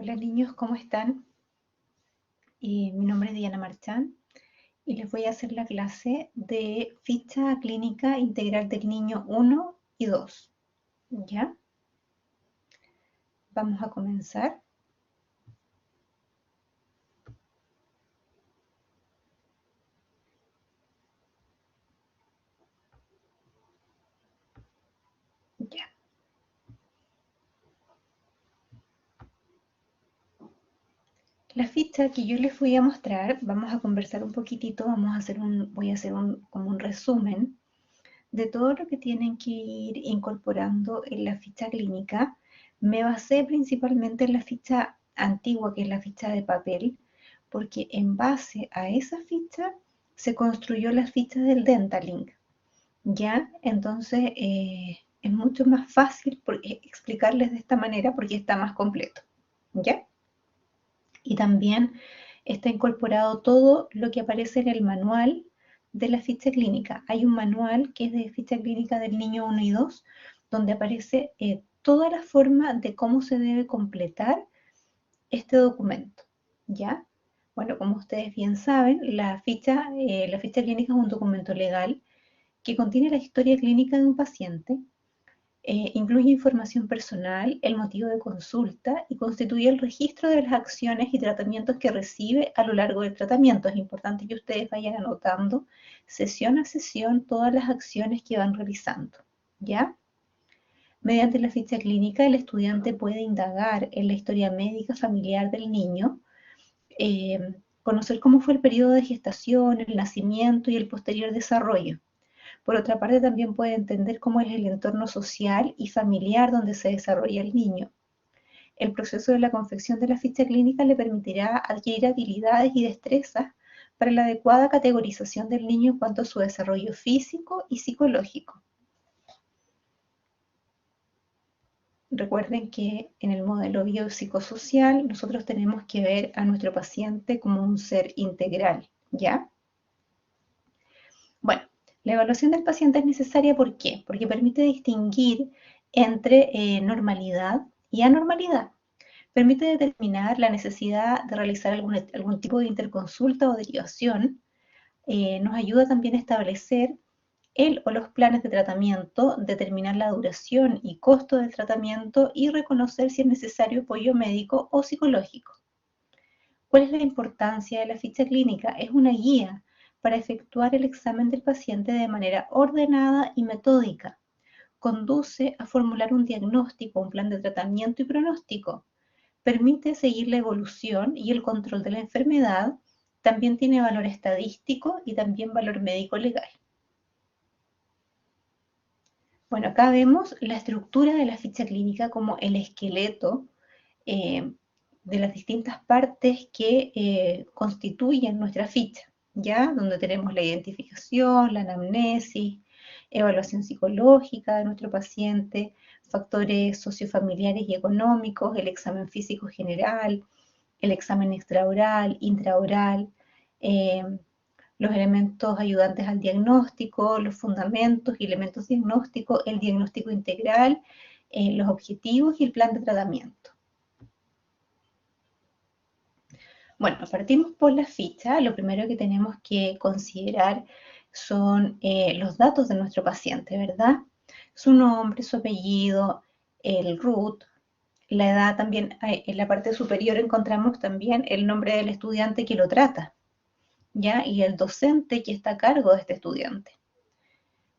Hola niños, ¿cómo están? Mi nombre es Diana Marchán y les voy a hacer la clase de ficha clínica integral del niño 1 y 2. ¿Ya? Vamos a comenzar. Ya. La ficha que yo les voy a mostrar, vamos a conversar un poquitito, voy a hacer como un resumen de todo lo que tienen que ir incorporando en la ficha clínica. Me basé principalmente en la ficha antigua, que es la ficha de papel, porque en base a esa ficha se construyó la ficha del Dentalink. ¿Ya? Entonces es mucho más fácil explicarles de esta manera porque está más completo. ¿Ya? Y también está incorporado todo lo que aparece en el manual de la ficha clínica. Hay un manual que es de ficha clínica del niño 1 y 2, donde aparece toda la forma de cómo se debe completar este documento. ¿Ya? Bueno, como ustedes bien saben, la ficha clínica es un documento legal que contiene la historia clínica de un paciente, incluye información personal, el motivo de consulta y constituye el registro de las acciones y tratamientos que recibe a lo largo del tratamiento. Es importante que ustedes vayan anotando sesión a sesión todas las acciones que van realizando. ¿Ya? Mediante la ficha clínica, el estudiante puede indagar en la historia médica familiar del niño, conocer cómo fue el periodo de gestación, el nacimiento y el posterior desarrollo. Por otra parte, también puede entender cómo es el entorno social y familiar donde se desarrolla el niño. El proceso de la confección de la ficha clínica le permitirá adquirir habilidades y destrezas para la adecuada categorización del niño en cuanto a su desarrollo físico y psicológico. Recuerden que en el modelo biopsicosocial nosotros tenemos que ver a nuestro paciente como un ser integral, ¿ya? Bueno, la evaluación del paciente es necesaria, ¿por qué? Porque permite distinguir entre normalidad y anormalidad. Permite determinar la necesidad de realizar algún tipo de interconsulta o derivación. Nos ayuda también a establecer el o los planes de tratamiento, determinar la duración y costo del tratamiento y reconocer si es necesario apoyo médico o psicológico. ¿Cuál es la importancia de la ficha clínica? Es una guía para efectuar el examen del paciente de manera ordenada y metódica. Conduce a formular un diagnóstico, un plan de tratamiento y pronóstico. Permite seguir la evolución y el control de la enfermedad. También tiene valor estadístico y también valor médico legal. Bueno, acá vemos la estructura de la ficha clínica como el esqueleto eh, de las distintas partes que constituyen nuestra ficha, ¿ya? Donde tenemos la identificación, la anamnesis, evaluación psicológica de nuestro paciente, factores sociofamiliares y económicos, el examen físico general, el examen extraoral, intraoral, eh, los elementos ayudantes al diagnóstico, los fundamentos y elementos diagnósticos, el diagnóstico integral, los objetivos y el plan de tratamiento. Bueno, partimos por la ficha. Lo primero que tenemos que considerar son los datos de nuestro paciente, ¿verdad? Su nombre, su apellido, el RUT, la edad también. En la parte superior encontramos también el nombre del estudiante que lo trata, ¿ya? Y el docente que está a cargo de este estudiante.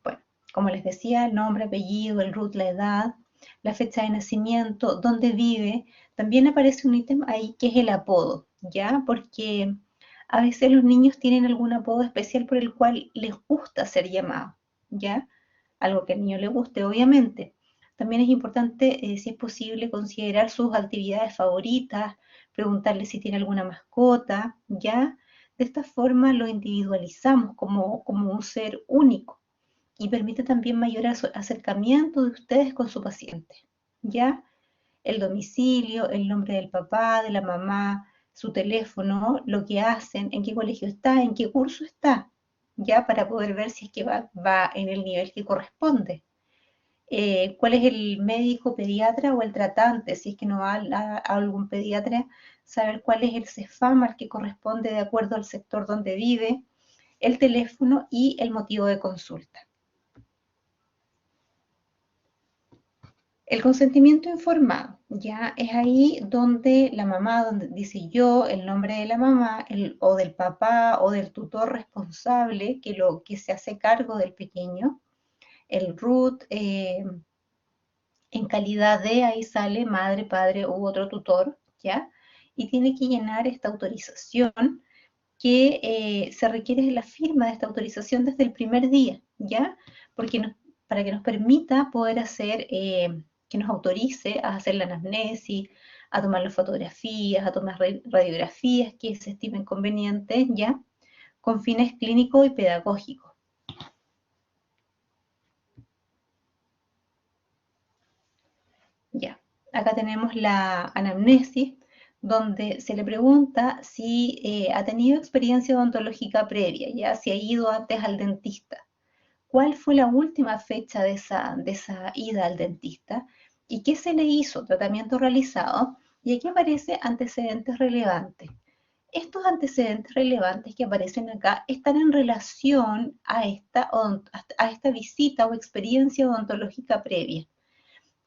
Bueno, como les decía, el nombre, apellido, el RUT, la edad, la fecha de nacimiento, dónde vive. También aparece un ítem ahí que es el apodo, ¿ya? Porque a veces los niños tienen algún apodo especial por el cual les gusta ser llamados, ¿ya? Algo que al niño le guste, obviamente. También es importante, si es posible, considerar sus actividades favoritas, preguntarle si tiene alguna mascota, ¿ya? De esta forma lo individualizamos como un ser único y permite también mayor acercamiento de ustedes con su paciente, ¿ya? El domicilio, el nombre del papá, de la mamá, su teléfono, lo que hacen, en qué colegio está, en qué curso está, ¿ya? Para poder ver si es que va en el nivel que corresponde. cuál es el médico pediatra o el tratante, si es que no va a algún pediatra, saber cuál es el CEFAM al que corresponde de acuerdo al sector donde vive, el teléfono y el motivo de consulta. El consentimiento informado, ya es ahí donde la mamá, donde dice yo, el nombre de la mamá, o del papá o del tutor responsable que se hace cargo del pequeño, el root, en calidad de, ahí sale madre, padre u otro tutor, ¿ya? Y tiene que llenar esta autorización que se requiere la firma de esta autorización desde el primer día, ¿ya? Porque para que nos permita poder hacer, que nos autorice a hacer la anamnesis, a tomar las fotografías, a tomar radiografías que se estimen convenientes, ¿ya? Con fines clínicos y pedagógicos. Ya, acá tenemos la anamnesis, donde se le pregunta si ha tenido experiencia odontológica previa, ya si ha ido antes al dentista. ¿Cuál fue la última fecha de esa ida al dentista? ¿Y qué se le hizo? ¿Tratamiento realizado? Y aquí aparece antecedentes relevantes. Estos antecedentes relevantes que aparecen acá están en relación a esta visita o experiencia odontológica previa.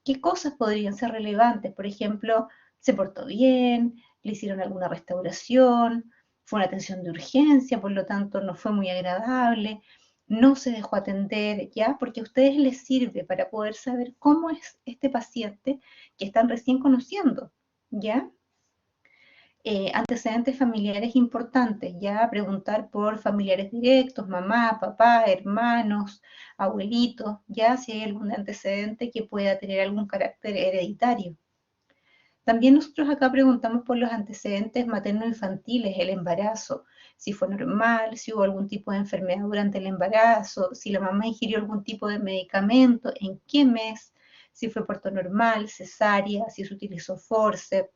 ¿Qué cosas podrían ser relevantes? Por ejemplo, se portó bien, le hicieron alguna restauración, fue una atención de urgencia, por lo tanto no fue muy agradable, no se dejó atender, ¿ya? Porque a ustedes les sirve para poder saber cómo es este paciente que están recién conociendo, ¿ya? Antecedentes familiares importantes, ya preguntar por familiares directos, mamá, papá, hermanos, abuelitos, ya si hay algún antecedente que pueda tener algún carácter hereditario. También nosotros acá preguntamos por los antecedentes materno-infantiles, el embarazo, si fue normal, si hubo algún tipo de enfermedad durante el embarazo, si la mamá ingirió algún tipo de medicamento, en qué mes, si fue parto normal, cesárea, si se utilizó forceps,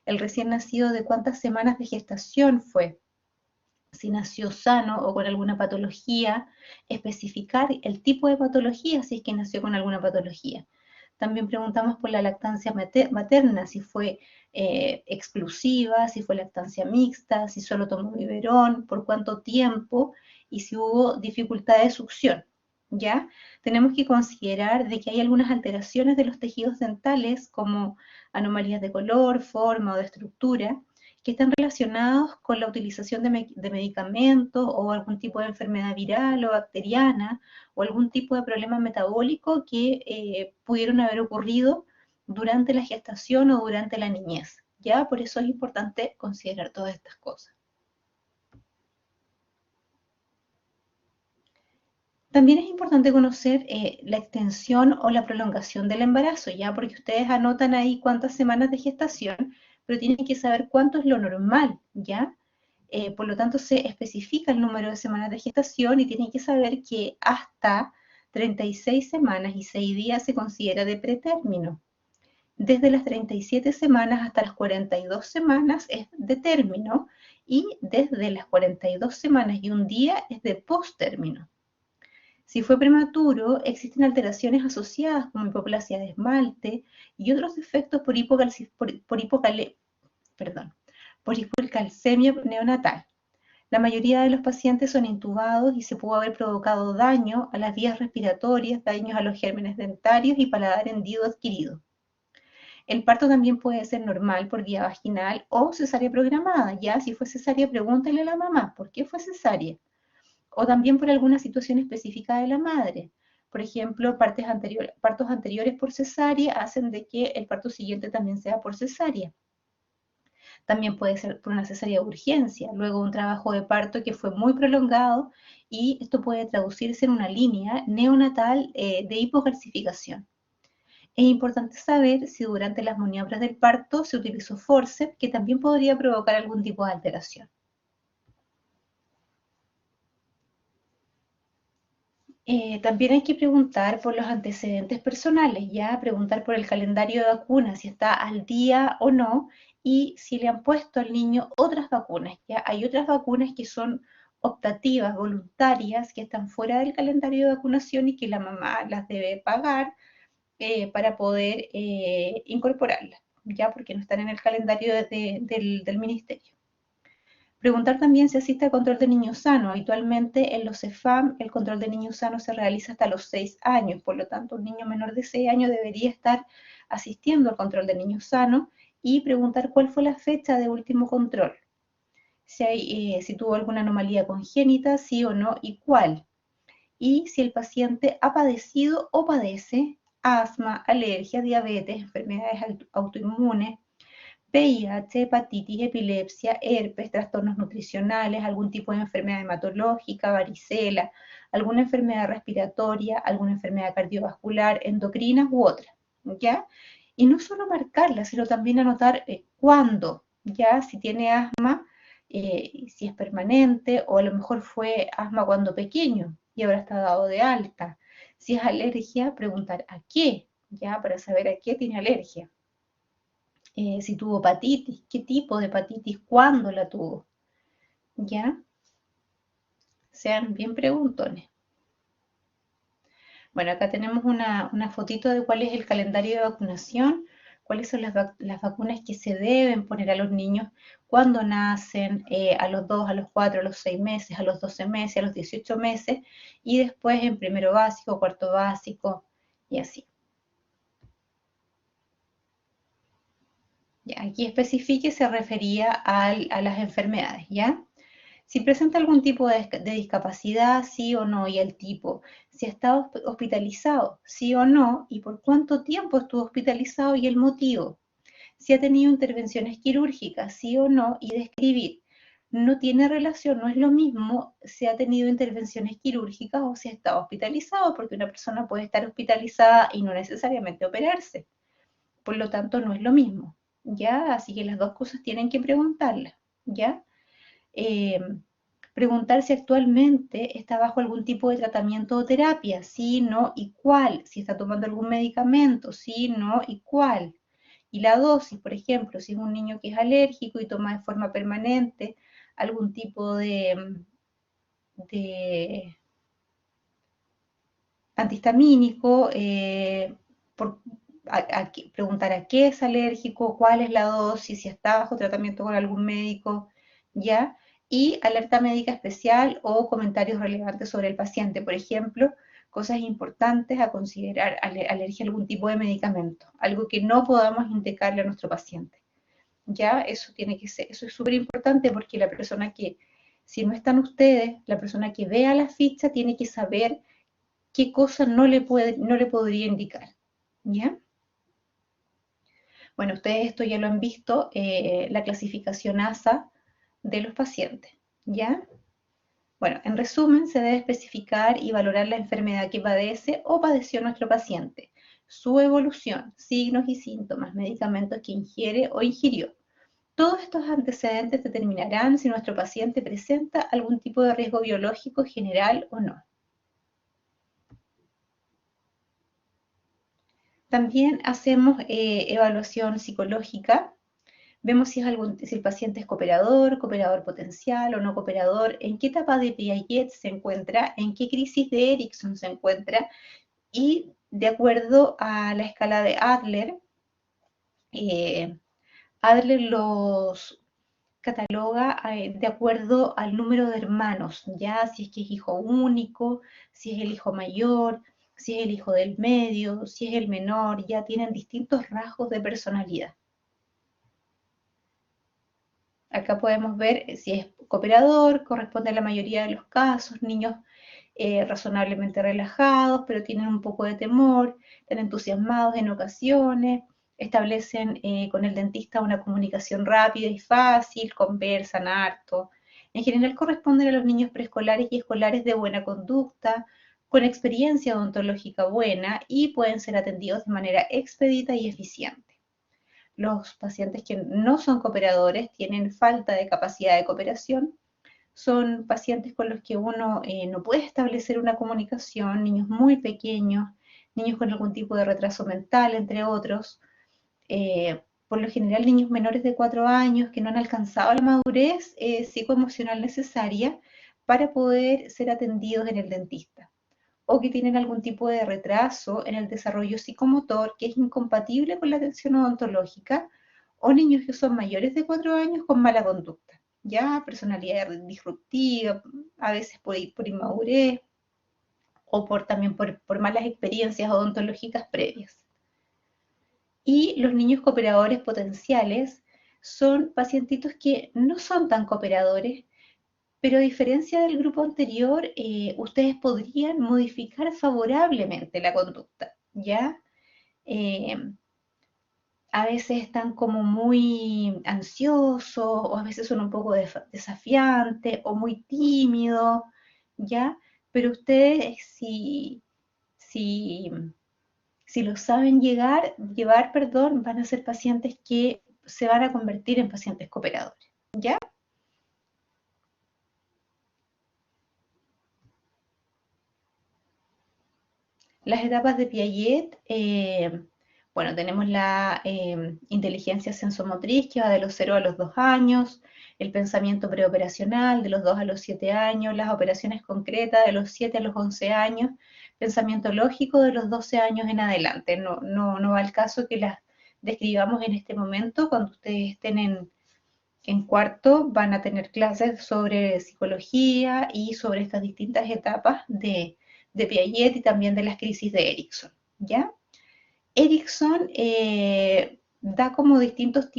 el recién nacido de cuántas semanas de gestación fue, si nació sano o con alguna patología, especificar el tipo de patología si es que nació con alguna patología. También preguntamos por la lactancia materna, si fue exclusiva, si fue lactancia mixta, si solo tomó biberón, por cuánto tiempo y si hubo dificultad de succión. ¿Ya? Tenemos que considerar de que hay algunas alteraciones de los tejidos dentales como anomalías de color, forma o de estructura que están relacionados con la utilización de medicamentos o algún tipo de enfermedad viral o bacteriana o algún tipo de problema metabólico que pudieron haber ocurrido durante la gestación o durante la niñez. ¿Ya? Por eso es importante considerar todas estas cosas. También es importante conocer la extensión o la prolongación del embarazo, ya porque ustedes anotan ahí cuántas semanas de gestación, pero tienen que saber cuánto es lo normal, ¿ya? Por lo tanto, se especifica el número de semanas de gestación y tienen que saber que hasta 36 semanas y 6 días se considera de pretérmino. Desde las 37 semanas hasta las 42 semanas es de término y desde las 42 semanas y un día es de posttérmino. Si fue prematuro, existen alteraciones asociadas como hipoplasia de esmalte y otros defectos por hipercalcemia neonatal. La mayoría de los pacientes son intubados y se pudo haber provocado daño a las vías respiratorias, daños a los gérmenes dentarios y paladar hendido adquirido. El parto también puede ser normal por vía vaginal o cesárea programada. Ya, si fue cesárea, pregúntale a la mamá, ¿por qué fue cesárea? O también por alguna situación específica de la madre. Por ejemplo, partos anteriores por cesárea hacen de que el parto siguiente también sea por cesárea. También puede ser por una cesárea de urgencia, luego un trabajo de parto que fue muy prolongado y esto puede traducirse en una línea neonatal de hipocalcificación. Es importante saber si durante las maniobras del parto se utilizó forceps, que también podría provocar algún tipo de alteración. También hay que preguntar por los antecedentes personales, ya preguntar por el calendario de vacunas, si está al día o no, y si le han puesto al niño otras vacunas. Ya hay otras vacunas que son optativas, voluntarias, que están fuera del calendario de vacunación y que la mamá las debe pagar, para poder incorporarla, ya porque no están en el calendario del ministerio. Preguntar también si asiste al control de niños sanos. Habitualmente en los CEFAM el control de niños sanos se realiza hasta los 6 años, por lo tanto un niño menor de 6 años debería estar asistiendo al control de niños sanos y preguntar cuál fue la fecha de último control. Si tuvo alguna anomalía congénita, sí o no, y cuál. Y si el paciente ha padecido o padece asma, alergia, diabetes, enfermedades autoinmunes, VIH, hepatitis, epilepsia, herpes, trastornos nutricionales, algún tipo de enfermedad hematológica, varicela, alguna enfermedad respiratoria, alguna enfermedad cardiovascular, endocrina u otra, ¿ya? Y no solo marcarla, sino también anotar cuándo, ¿ya? Si tiene asma, si es permanente o a lo mejor fue asma cuando pequeño y ahora está dado de alta. Si es alergia, preguntar a qué, ¿ya? Para saber a qué tiene alergia. Si tuvo hepatitis, qué tipo de hepatitis, cuándo la tuvo, ¿ya? Sean bien preguntones. Bueno, acá tenemos una fotito de cuál es el calendario de vacunación, cuáles son las vacunas que se deben poner a los niños cuando nacen, a los 2, a los 4, a los 6 meses, a los 12 meses, a los 18 meses, y después en primero básico, cuarto básico, y así. Ya, aquí especifique se refería a las enfermedades, ¿ya? Si presenta algún tipo de discapacidad, sí o no, y el tipo. Si ha estado hospitalizado, sí o no, y por cuánto tiempo estuvo hospitalizado y el motivo. Si ha tenido intervenciones quirúrgicas, sí o no, y describir. No tiene relación, no es lo mismo si ha tenido intervenciones quirúrgicas o si ha estado hospitalizado, porque una persona puede estar hospitalizada y no necesariamente operarse. Por lo tanto, no es lo mismo, ¿ya? Así que las dos cosas tienen que preguntarlas, ¿ya? Eh, Preguntar si actualmente está bajo algún tipo de tratamiento o terapia, sí, no y cuál, si está tomando algún medicamento, sí, no y cuál. Y la dosis, por ejemplo, si es un niño que es alérgico y toma de forma permanente algún tipo de antihistamínico, por, preguntar a qué es alérgico, cuál es la dosis, si está bajo tratamiento con algún médico, ¿ya? Y alerta médica especial o comentarios relevantes sobre el paciente, por ejemplo, cosas importantes a considerar, alergia a algún tipo de medicamento, algo que no podamos indicarle a nuestro paciente. ¿Ya? Eso tiene que ser, eso es súper importante porque la persona que, si no están ustedes, la persona que vea la ficha tiene que saber qué cosa no le podría indicar, ¿ya? Bueno, ustedes esto ya lo han visto, la clasificación ASA de los pacientes, ¿ya? Bueno, en resumen, se debe especificar y valorar la enfermedad que padece o padeció nuestro paciente, su evolución, signos y síntomas, medicamentos que ingiere o ingirió. Todos estos antecedentes determinarán si nuestro paciente presenta algún tipo de riesgo biológico general o no. También hacemos evaluación psicológica. Vemos si el paciente es cooperador potencial o no cooperador, en qué etapa de Piaget se encuentra, en qué crisis de Erikson se encuentra, y de acuerdo a la escala de Adler, eh, Adler los cataloga de acuerdo al número de hermanos, ya si es que es hijo único, si es el hijo mayor, si es el hijo del medio, si es el menor, ya tienen distintos rasgos de personalidad. Acá podemos ver si es cooperador, corresponde a la mayoría de los casos, niños razonablemente relajados, pero tienen un poco de temor, están entusiasmados en ocasiones, establecen con el dentista una comunicación rápida y fácil, conversan harto. En general corresponden a los niños preescolares y escolares de buena conducta, con experiencia odontológica buena y pueden ser atendidos de manera expedita y eficiente. Los pacientes que no son cooperadores tienen falta de capacidad de cooperación, son pacientes con los que uno no puede establecer una comunicación, niños muy pequeños, niños con algún tipo de retraso mental, entre otros. Por lo general, niños menores de 4 años que no han alcanzado la madurez psicoemocional necesaria para poder ser atendidos en el dentista. o que tienen algún tipo de retraso en el desarrollo psicomotor que es incompatible con la atención odontológica, o niños que son mayores de 4 años con mala conducta, ya personalidad disruptiva, a veces por inmadurez o también por malas experiencias odontológicas previas. Y los niños cooperadores potenciales son pacientitos que no son tan cooperadores, pero a diferencia del grupo anterior, ustedes podrían modificar favorablemente la conducta, ¿ya? Eh, a veces están como muy ansiosos, o a veces son un poco desafiantes, o muy tímidos, ¿ya? Pero ustedes, si, si lo saben llevar, perdón, van a ser pacientes que se van a convertir en pacientes cooperadores, ¿ya? Las etapas de Piaget, bueno, tenemos la inteligencia sensomotriz, que va de los 0 a los 2 años, el pensamiento preoperacional de los 2 a los 7 años, las operaciones concretas de los 7 a los 11 años, pensamiento lógico de los 12 años en adelante. No va al caso que las describamos en este momento. Cuando ustedes estén en cuarto, van a tener clases sobre psicología y sobre estas distintas etapas de Piaget y también de las crisis de Erikson, ¿ya? Erikson da como distintas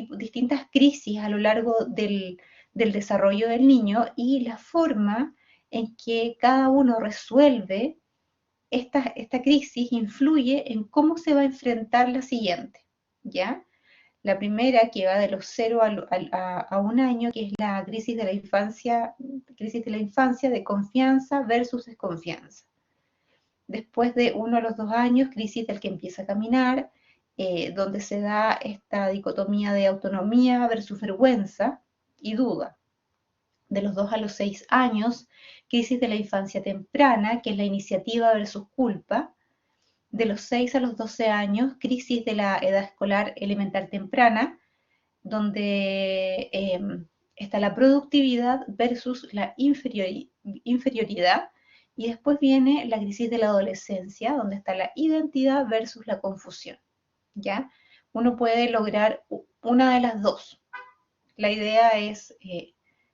crisis a lo largo del desarrollo del niño, y la forma en que cada uno resuelve esta crisis influye en cómo se va a enfrentar la siguiente, ¿ya? La primera, que va de los 0 a 1 año, que es la crisis de la infancia de confianza versus desconfianza. Después de 1 a los 2 años, crisis del que empieza a caminar, donde se da esta dicotomía de autonomía versus vergüenza y duda. De los 2 a los 6 años, crisis de la infancia temprana, que es la iniciativa versus culpa. De los 6 a los 12 años, crisis de la edad escolar elemental temprana, donde está la productividad versus la inferioridad, y después viene la crisis de la adolescencia, donde está la identidad versus la confusión, ¿ya? Uno puede lograr una de las dos. La idea es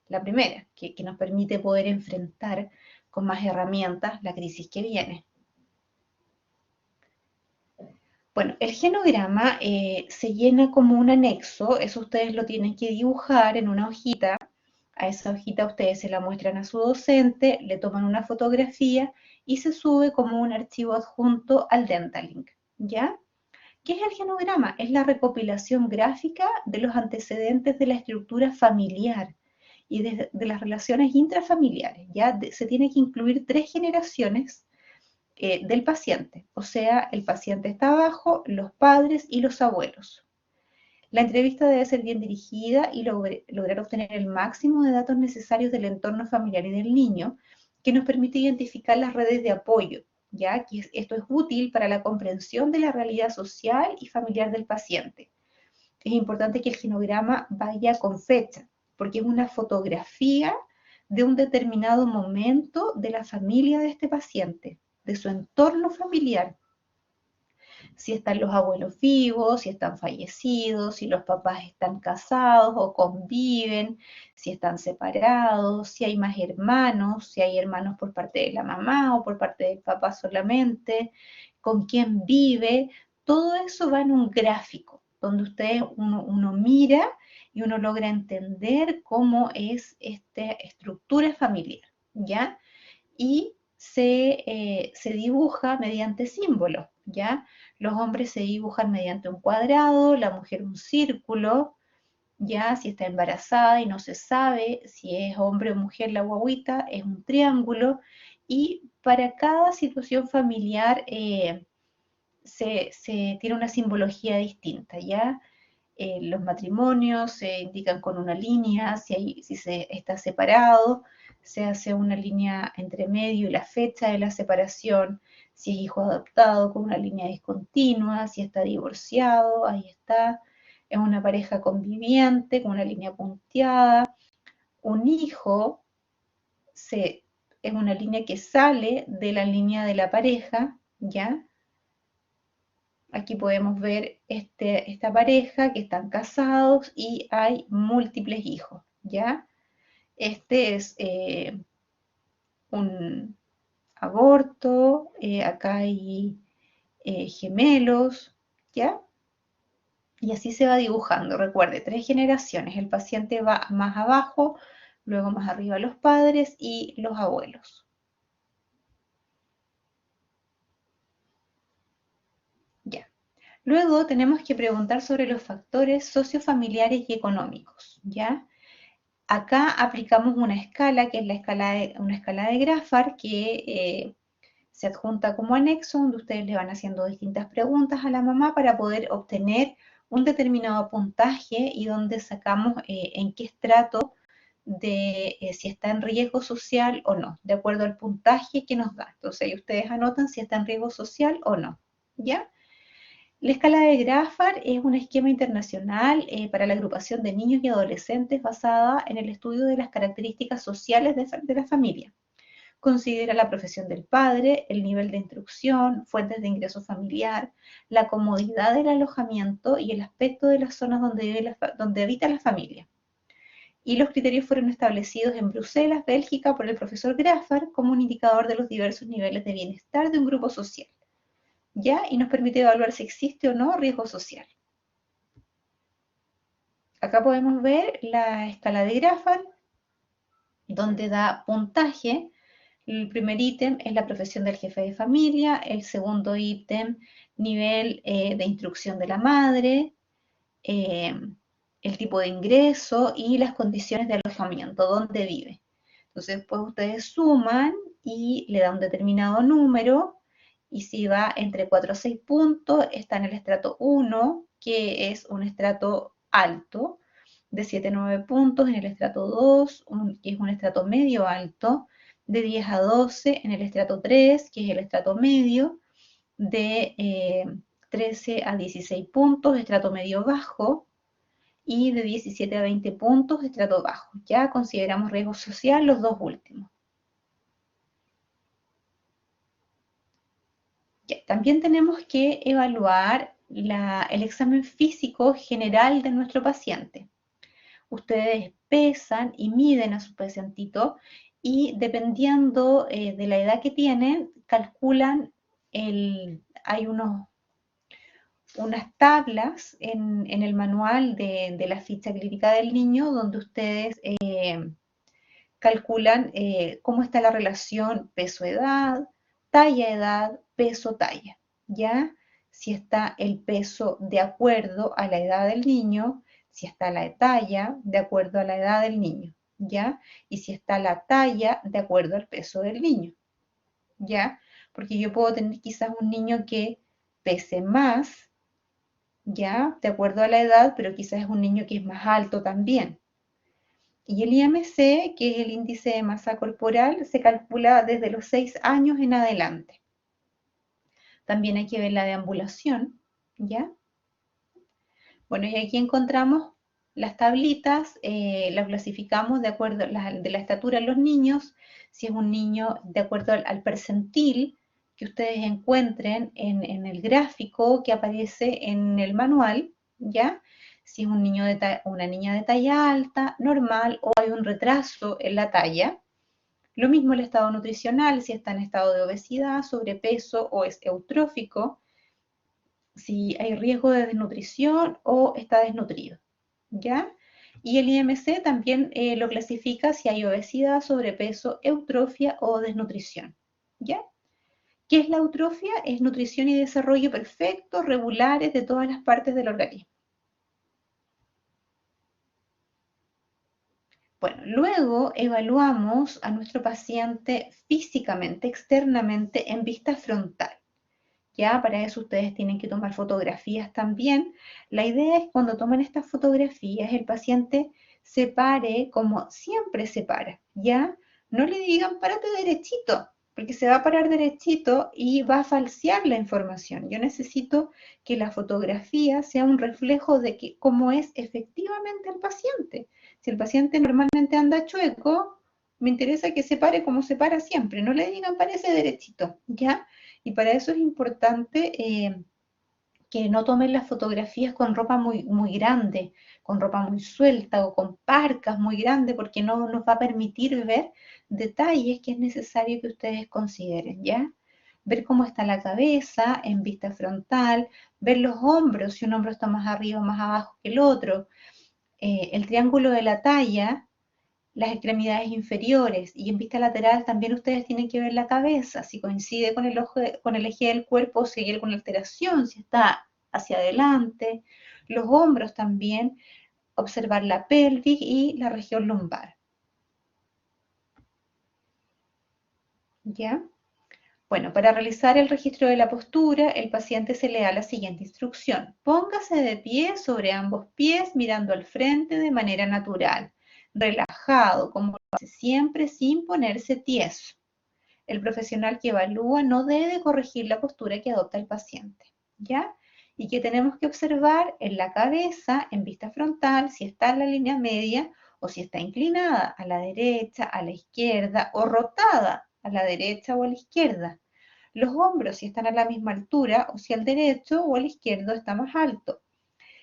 la primera, que nos permite poder enfrentar con más herramientas la crisis que viene. Bueno, el genograma se llena como un anexo, eso ustedes lo tienen que dibujar en una hojita. A esa hojita ustedes se la muestran a su docente, le toman una fotografía y se sube como un archivo adjunto al Dentalink, ¿ya? ¿Qué es el genograma? Es la recopilación gráfica de los antecedentes de la estructura familiar y de las relaciones intrafamiliares, ¿ya? Se tiene que incluir 3 generaciones del paciente, o sea, el paciente está abajo, los padres y los abuelos. La entrevista debe ser bien dirigida y lograr obtener el máximo de datos necesarios del entorno familiar y del niño, que nos permite identificar las redes de apoyo, ya que esto es útil para la comprensión de la realidad social y familiar del paciente. Es importante que el genograma vaya con fecha, porque es una fotografía de un determinado momento de la familia de este paciente, de su entorno familiar. Si están los abuelos vivos, si están fallecidos, si los papás están casados o conviven, si están separados, si hay más hermanos, si hay hermanos por parte de la mamá o por parte del papá solamente, con quién vive. Todo eso va en un gráfico donde uno mira y uno logra entender cómo es esta estructura familiar, ¿ya? Y se dibuja mediante símbolos, ¿ya? Los hombres se dibujan mediante un cuadrado, la mujer un círculo, ya si está embarazada y no se sabe si es hombre o mujer la guagüita, es un triángulo, y para cada situación familiar se tiene una simbología distinta, ¿ya? Los matrimonios se indican con una línea, si se está separado, se hace una línea entre medio y la fecha de la separación, si es hijo adoptado con una línea discontinua, si está divorciado, ahí está, es una pareja conviviente con una línea punteada, un hijo se es una línea que sale de la línea de la pareja, ¿ya? Aquí podemos ver esta pareja que están casados y hay múltiples hijos, ¿ya? Este es un aborto, acá hay gemelos, ¿ya? Y así se va dibujando. Recuerde, 3 generaciones. El paciente va más abajo, luego más arriba los padres y los abuelos. Ya. Luego tenemos que preguntar sobre los factores sociofamiliares y económicos, ¿ya? Acá aplicamos una escala, que es una escala de Graffar, que se adjunta como anexo, donde ustedes le van haciendo distintas preguntas a la mamá para poder obtener un determinado puntaje y donde sacamos en qué estrato de si está en riesgo social o no, de acuerdo al puntaje que nos da. Entonces ahí ustedes anotan si está en riesgo social o no, ¿ya? La escala de Graffar es un esquema internacional para la agrupación de niños y adolescentes basada en el estudio de las características sociales de la familia. Considera la profesión del padre, el nivel de instrucción, fuentes de ingreso familiar, la comodidad del alojamiento y el aspecto de las zonas donde habita la familia. Y los criterios fueron establecidos en Bruselas, Bélgica, por el profesor Graffar como un indicador de los diversos niveles de bienestar de un grupo social, ¿ya? Y nos permite evaluar si existe o no riesgo social. Acá podemos ver la escala de Graffar, donde da puntaje. El primer ítem es la profesión del jefe de familia, el segundo ítem, nivel de instrucción de la madre, eh, el tipo de ingreso y las condiciones de alojamiento, dónde vive. Entonces, después ustedes suman y le da un determinado número, y si va entre 4 a 6 puntos, está en el estrato 1, que es un estrato alto, de 7 a 9 puntos en el estrato 2, que es un estrato medio alto, de 10 a 12 en el estrato 3, que es el estrato medio, de 13 a 16 puntos, estrato medio bajo, y de 17 a 20 puntos, estrato bajo. Ya consideramos riesgo social los dos últimos. Ya, también tenemos que evaluar el examen físico general de nuestro paciente. Ustedes pesan y miden a su pacientito y dependiendo de la edad que tienen, calculan hay unas tablas en el manual de la ficha clínica del niño donde ustedes calculan cómo está la relación peso-edad, talla-edad, peso-talla, ¿ya? Si está el peso de acuerdo a la edad del niño, si está la talla de acuerdo a la edad del niño, ¿ya? Y si está la talla de acuerdo al peso del niño, ¿ya? Porque yo puedo tener quizás un niño que pese más, ¿ya? De acuerdo a la edad, pero quizás es un niño que es más alto también. Y el IMC, que es el índice de masa corporal, se calcula desde los 6 años en adelante. También hay que ver la deambulación, ¿ya? Bueno, y aquí encontramos las tablitas, las clasificamos de acuerdo a la estatura de los niños, si es un niño de acuerdo al percentil que ustedes encuentren en el gráfico que aparece en el manual, ¿ya? Si es un niño una niña de talla alta, normal, o hay un retraso en la talla. Lo mismo el estado nutricional, si está en estado de obesidad, sobrepeso o es eutrófico, si hay riesgo de desnutrición o está desnutrido, ¿ya? Y el IMC también lo clasifica si hay obesidad, sobrepeso, eutrofia o desnutrición, ¿ya? ¿Qué es la eutrofia? Es nutrición y desarrollo perfecto, regulares de todas las partes del organismo. Bueno, luego evaluamos a nuestro paciente físicamente, externamente, en vista frontal. Ya, para eso ustedes tienen que tomar fotografías también. La idea es cuando toman estas fotografías, el paciente se pare como siempre se para, ¿ya? No le digan, párate derechito, porque se va a parar derechito y va a falsear la información. Yo necesito que la fotografía sea un reflejo de cómo es efectivamente el paciente. Si el paciente normalmente anda chueco, Me interesa que se pare como se para siempre, no le digan parece derechito, ¿ya? Y para eso es importante que no tomen las fotografías con ropa muy grande, con ropa muy suelta o con parcas muy grandes, porque no nos va a permitir ver detalles que es necesario que ustedes consideren, ¿ya? Ver cómo está la cabeza en vista frontal, ver los hombros, si un hombro está más arriba o más abajo que el otro, el triángulo de la talla, las extremidades inferiores y en vista lateral también ustedes tienen que ver la cabeza, si coincide con con el eje del cuerpo o si hay alguna alteración, si está hacia adelante, los hombros también, observar la pelvis y la región lumbar. ¿Ya? Bueno, para realizar el registro de la postura, el paciente se le da la siguiente instrucción. Póngase de pie sobre ambos pies mirando al frente de manera natural, relajado, como lo hace siempre, sin ponerse tieso. El profesional que evalúa no debe corregir la postura que adopta el paciente, ¿ya? Y que tenemos que observar en la cabeza, en vista frontal, si está en la línea media o si está inclinada a la derecha, a la izquierda o rotada a la derecha o a la izquierda. Los hombros si están a la misma altura o si al derecho o al izquierdo está más alto.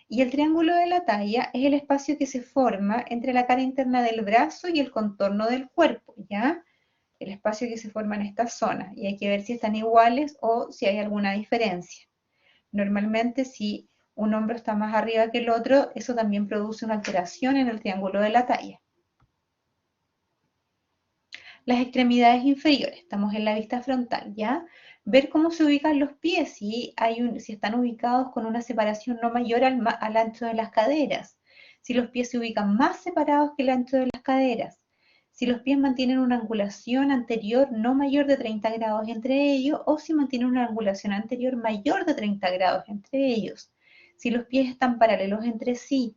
Y el triángulo de la talla es el espacio que se forma entre la cara interna del brazo y el contorno del cuerpo, ¿ya? El espacio que se forma en esta zona y hay que ver si están iguales o si hay alguna diferencia. Normalmente si un hombro está más arriba que el otro, eso también produce una alteración en el triángulo de la talla. Las extremidades inferiores, estamos en la vista frontal, ¿ya? Ver cómo se ubican los pies, si están ubicados con una separación no mayor al ancho de las caderas, si los pies se ubican más separados que el ancho de las caderas, si los pies mantienen una angulación anterior no mayor de 30 grados entre ellos o si mantienen una angulación anterior mayor de 30 grados entre ellos, si los pies están paralelos entre sí,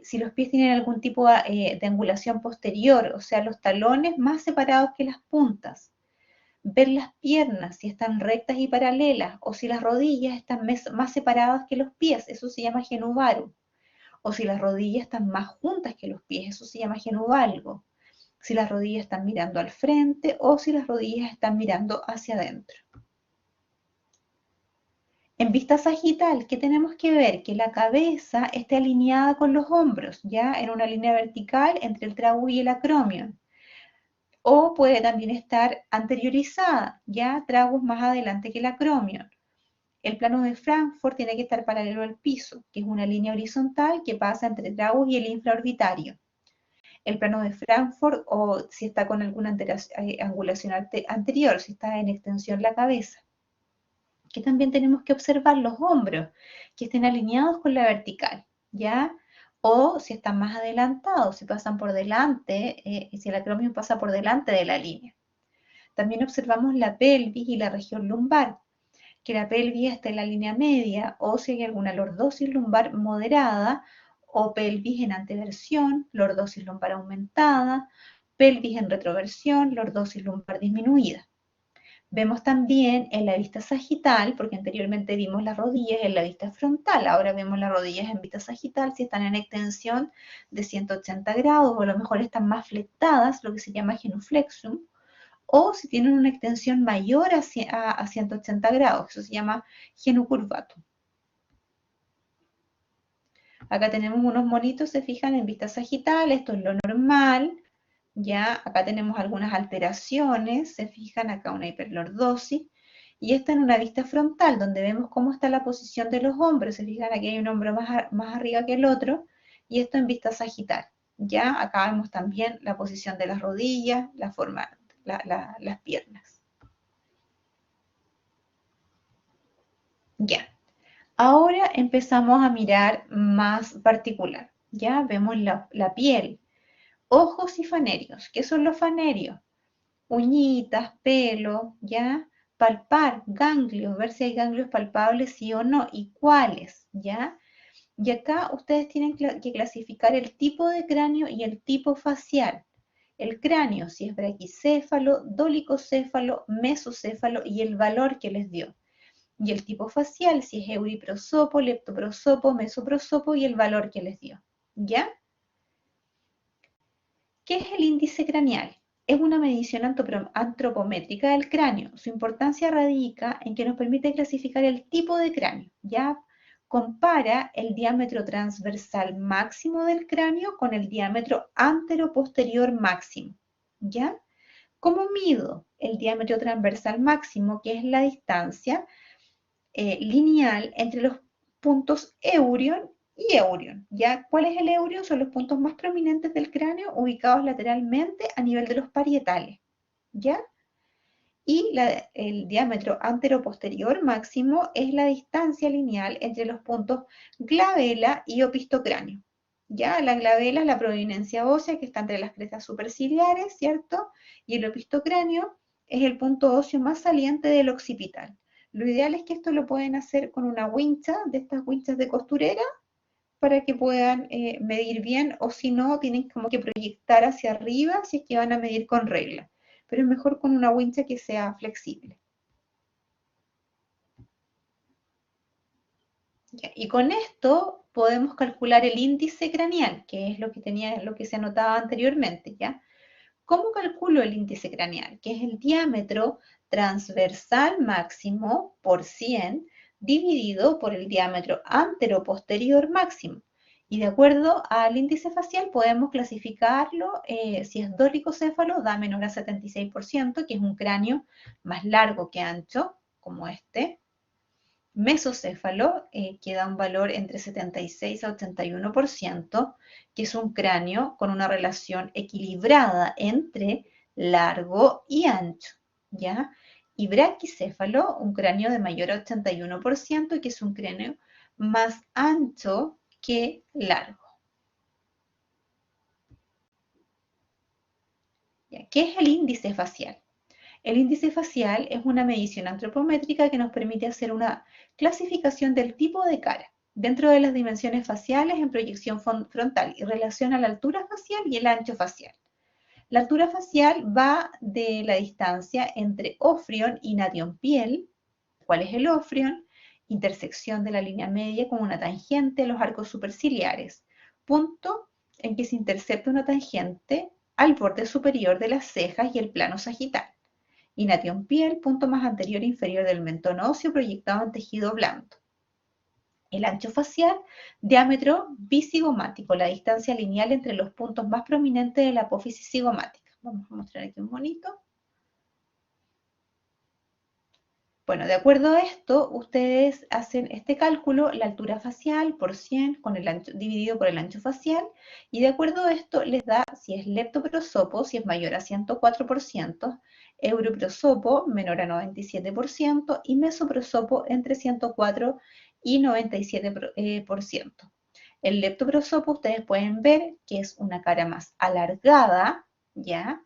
si los pies tienen algún tipo de angulación posterior, o sea, los talones más separados que las puntas. Ver las piernas, si están rectas y paralelas, o si las rodillas están más separadas que los pies, eso se llama genuvarum. O si las rodillas están más juntas que los pies, eso se llama genuvalgo. Si las rodillas están mirando al frente o si las rodillas están mirando hacia adentro. En vista sagital, ¿qué tenemos que ver? Que la cabeza esté alineada con los hombros, ya en una línea vertical entre el tragus y el acromion. O puede también estar anteriorizada, ya tragus más adelante que el acromion. El plano de Frankfurt tiene que estar paralelo al piso, que es una línea horizontal que pasa entre el tragus y el infraorbitario. El plano de Frankfurt o si está con alguna angulación anterior, si está en extensión la cabeza. Que también tenemos que observar los hombros, que estén alineados con la vertical, ¿ya? O si están más adelantados, si pasan por delante, si el acromion pasa por delante de la línea. También observamos la pelvis y la región lumbar, que la pelvis esté en la línea media o si hay alguna lordosis lumbar moderada o pelvis en anteversión, lordosis lumbar aumentada, pelvis en retroversión, lordosis lumbar disminuida. Vemos también en la vista sagital, porque anteriormente vimos las rodillas en la vista frontal, ahora vemos las rodillas en vista sagital si están en extensión de 180 grados o a lo mejor están más fletadas, lo que se llama genuflexum, o si tienen una extensión mayor a 180 grados, eso se llama genucurvatum. Acá tenemos unos monitos, se fijan, en vista sagital, esto es lo normal, ya acá tenemos algunas alteraciones, se fijan acá una hiperlordosis, y esta en una vista frontal, donde vemos cómo está la posición de los hombros, se fijan aquí hay un hombro más arriba que el otro, y esto en vista sagital, ya acá vemos también la posición de las rodillas, la forma, las piernas. Ya, ahora empezamos a mirar más particular, ya vemos la piel, ojos y fanerios. ¿Qué son los fanerios? Uñitas, pelo, ¿ya? Palpar, ganglios, ver si hay ganglios palpables, sí o no, y cuáles, ¿ya? Y acá ustedes tienen que clasificar el tipo de cráneo y el tipo facial. El cráneo, si es braquicéfalo, dolicocéfalo, mesocéfalo y el valor que les dio. Y el tipo facial, si es euriprosopo, leptoprosopo, mesoprosopo y el valor que les dio, ¿ya? ¿Qué es el índice craneal? Es una medición antropométrica del cráneo. Su importancia radica en que nos permite clasificar el tipo de cráneo. Ya compara el diámetro transversal máximo del cráneo con el diámetro antero-posterior máximo. ¿Ya? ¿Cómo mido el diámetro transversal máximo, que es la distancia lineal entre los puntos Eurion y Eurion? ¿Ya? ¿Cuál es el Eurion? Son los puntos más prominentes del cráneo ubicados lateralmente a nivel de los parietales. ¿Ya? Y el diámetro antero-posterior máximo es la distancia lineal entre los puntos glabela y opistocráneo. ¿Ya? La glabela es la prominencia ósea que está entre las crestas superciliares, ¿cierto? Y el opistocráneo es el punto óseo más saliente del occipital. Lo ideal es que esto lo pueden hacer con una wincha, de estas winchas de costurera, para que puedan medir bien, o si no, tienen como que proyectar hacia arriba si es que van a medir con regla. Pero es mejor con una wincha que sea flexible. ¿Ya? Y con esto podemos calcular el índice craneal, que es lo que se anotaba anteriormente, ¿ya? ¿Cómo calculo el índice craneal? Que es el diámetro transversal máximo por 100 dividido por el diámetro antero-posterior máximo. Y de acuerdo al índice facial podemos clasificarlo, si es dodecicéfalo da menor a 76%, que es un cráneo más largo que ancho, como este. Mesocéfalo, que da un valor entre 76 a 81%, que es un cráneo con una relación equilibrada entre largo y ancho, ¿ya? Y braquicéfalo, un cráneo de mayor a 81%, que es un cráneo más ancho que largo. ¿Ya? ¿Qué es el índice facial? El índice facial es una medición antropométrica que nos permite hacer una clasificación del tipo de cara dentro de las dimensiones faciales en proyección frontal y relaciona la altura facial y el ancho facial. La altura facial va de la distancia entre ofrión y natión piel. ¿Cuál es el ofrión? Intersección de la línea media con una tangente a los arcos superciliares. Punto en que se intercepta una tangente al borde superior de las cejas y el plano sagital. Y natión piel, punto más anterior e inferior del mentón óseo proyectado en tejido blando. El ancho facial, diámetro bicigomático, la distancia lineal entre los puntos más prominentes de la apófisis cigomática. Vamos a mostrar aquí un bonito. Bueno, de acuerdo a esto, ustedes hacen este cálculo, la altura facial por 100 con el ancho, dividido por el ancho facial, y de acuerdo a esto les da si es leptoprosopo, si es mayor a 104%, europrosopo menor a 97% y mesoprosopo entre 104 y 97%. El leptoprosopo ustedes pueden ver que es una cara más alargada, ¿ya?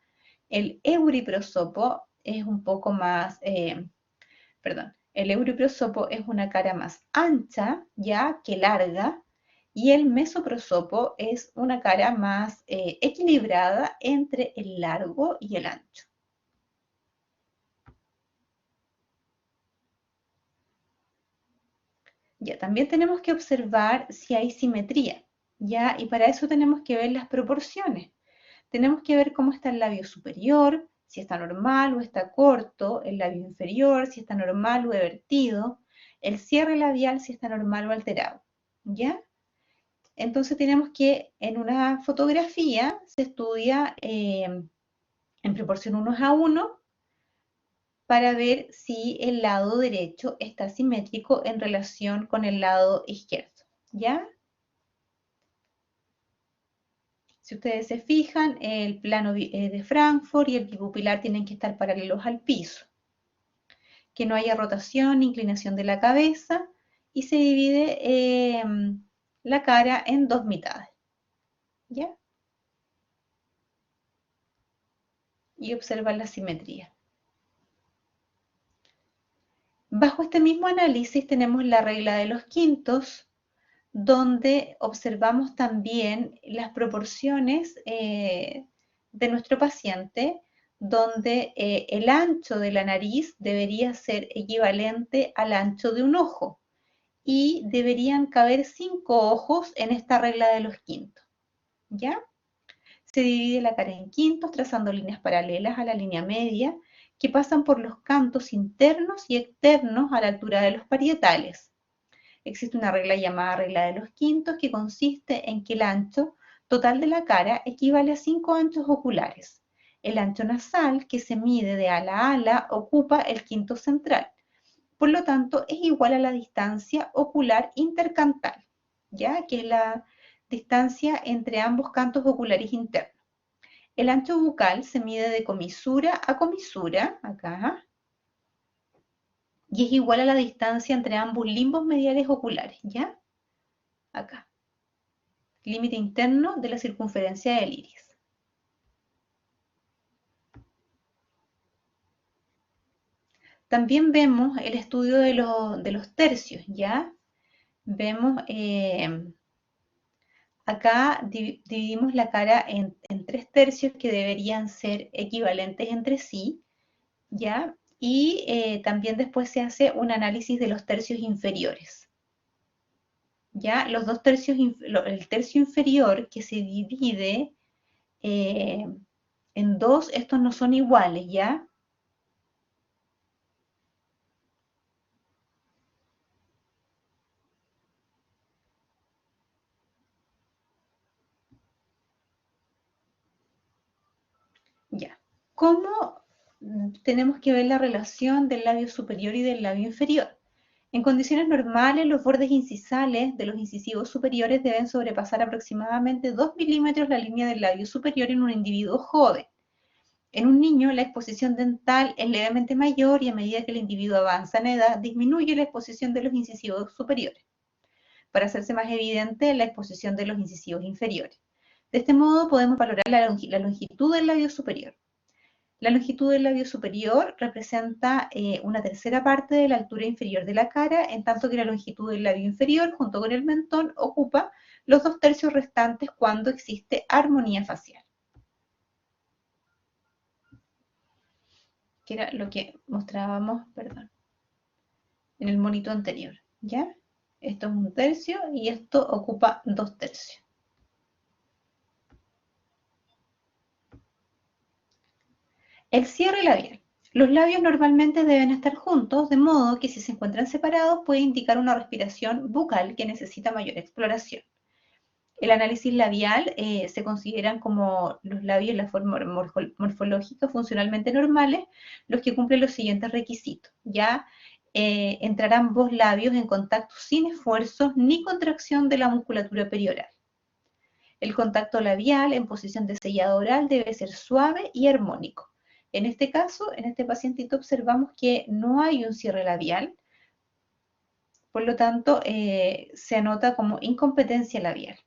El euriprosopo es un poco más... el europrosopo es una cara más ancha, ya que larga, y el mesoprosopo es una cara más equilibrada entre el largo y el ancho. Ya, también tenemos que observar si hay simetría, ya, y para eso tenemos que ver las proporciones. Tenemos que ver cómo está el labio superior, si está normal o está corto, el labio inferior, si está normal o evertido, el cierre labial, si está normal o alterado, ¿ya? Entonces tenemos que en una fotografía se estudia en proporción 1:1 para ver si el lado derecho está simétrico en relación con el lado izquierdo, ¿ya? Si ustedes se fijan, el plano de Frankfurt y el bipupilar tienen que estar paralelos al piso. Que no haya rotación ni inclinación de la cabeza y se divide la cara en dos mitades. ¿Ya? Y observan la simetría. Bajo este mismo análisis tenemos la regla de los quintos, donde observamos también las proporciones de nuestro paciente, donde el ancho de la nariz debería ser equivalente al ancho de un ojo y deberían caber 5 ojos en esta regla de los quintos, ¿ya? Se divide la cara en quintos, trazando líneas paralelas a la línea media, que pasan por los cantos internos y externos a la altura de los parietales. Existe una regla llamada regla de los quintos, que consiste en que el ancho total de la cara equivale a 5 anchos oculares. El ancho nasal, que se mide de ala a ala, ocupa el quinto central. Por lo tanto, es igual a la distancia ocular intercantal, ¿ya? Que es la distancia entre ambos cantos oculares internos. El ancho bucal se mide de comisura a comisura, acá, y es igual a la distancia entre ambos limbos mediales oculares, ¿ya? Acá. Límite interno de la circunferencia del iris. También vemos el estudio de los tercios, ¿ya? Vemos, acá dividimos la cara en 3 tercios que deberían ser equivalentes entre sí, ¿ya? Y también después se hace un análisis de los tercios inferiores. ¿Ya? Los dos tercios, el tercio inferior que se divide en dos, estos no son iguales, ¿ya? Ya. ¿Cómo tenemos que ver la relación del labio superior y del labio inferior? En condiciones normales, los bordes incisales de los incisivos superiores deben sobrepasar aproximadamente 2 milímetros la línea del labio superior en un individuo joven. En un niño, la exposición dental es levemente mayor y a medida que el individuo avanza en edad, disminuye la exposición de los incisivos superiores, para hacerse más evidente la exposición de los incisivos inferiores. De este modo, podemos valorar la longitud del labio superior. La longitud del labio superior representa una tercera parte de la altura inferior de la cara, en tanto que la longitud del labio inferior, junto con el mentón, ocupa los 2 tercios restantes cuando existe armonía facial, que era lo que mostrábamos, perdón, en el monito anterior, ¿ya? Esto es 1 tercio y esto ocupa 2 tercios. El cierre labial. Los labios normalmente deben estar juntos, de modo que si se encuentran separados puede indicar una respiración bucal que necesita mayor exploración. El análisis labial se consideran como los labios en la forma morfológica funcionalmente normales, los que cumplen los siguientes requisitos. Ya entrar ambos labios en contacto sin esfuerzos ni contracción de la musculatura perioral. El contacto labial en posición de sellado oral debe ser suave y armónico. En este caso, en este pacientito observamos que no hay un cierre labial, por lo tanto se anota como incompetencia labial.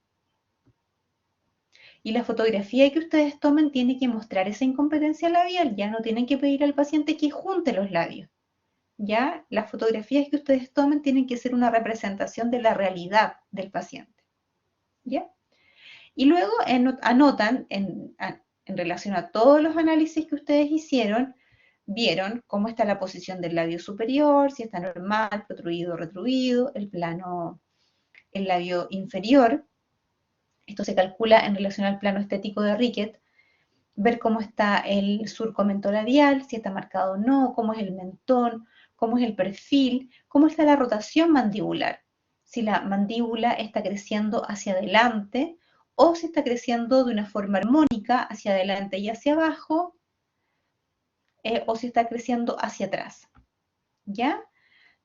Y la fotografía que ustedes tomen tiene que mostrar esa incompetencia labial, ya no tienen que pedir al paciente que junte los labios. Ya las fotografías que ustedes tomen tienen que ser una representación de la realidad del paciente. ¿Ya? Y luego anotan en relación a todos los análisis que ustedes hicieron, vieron cómo está la posición del labio superior, si está normal, protruido o retruido, el labio inferior. Esto se calcula en relación al plano estético de Rickett. Ver cómo está el surco mentolabial, si está marcado o no, cómo es el mentón, cómo es el perfil, cómo está la rotación mandibular. Si la mandíbula está creciendo hacia adelante o si está creciendo de una forma armónica hacia adelante y hacia abajo, o si está creciendo hacia atrás. ¿Ya?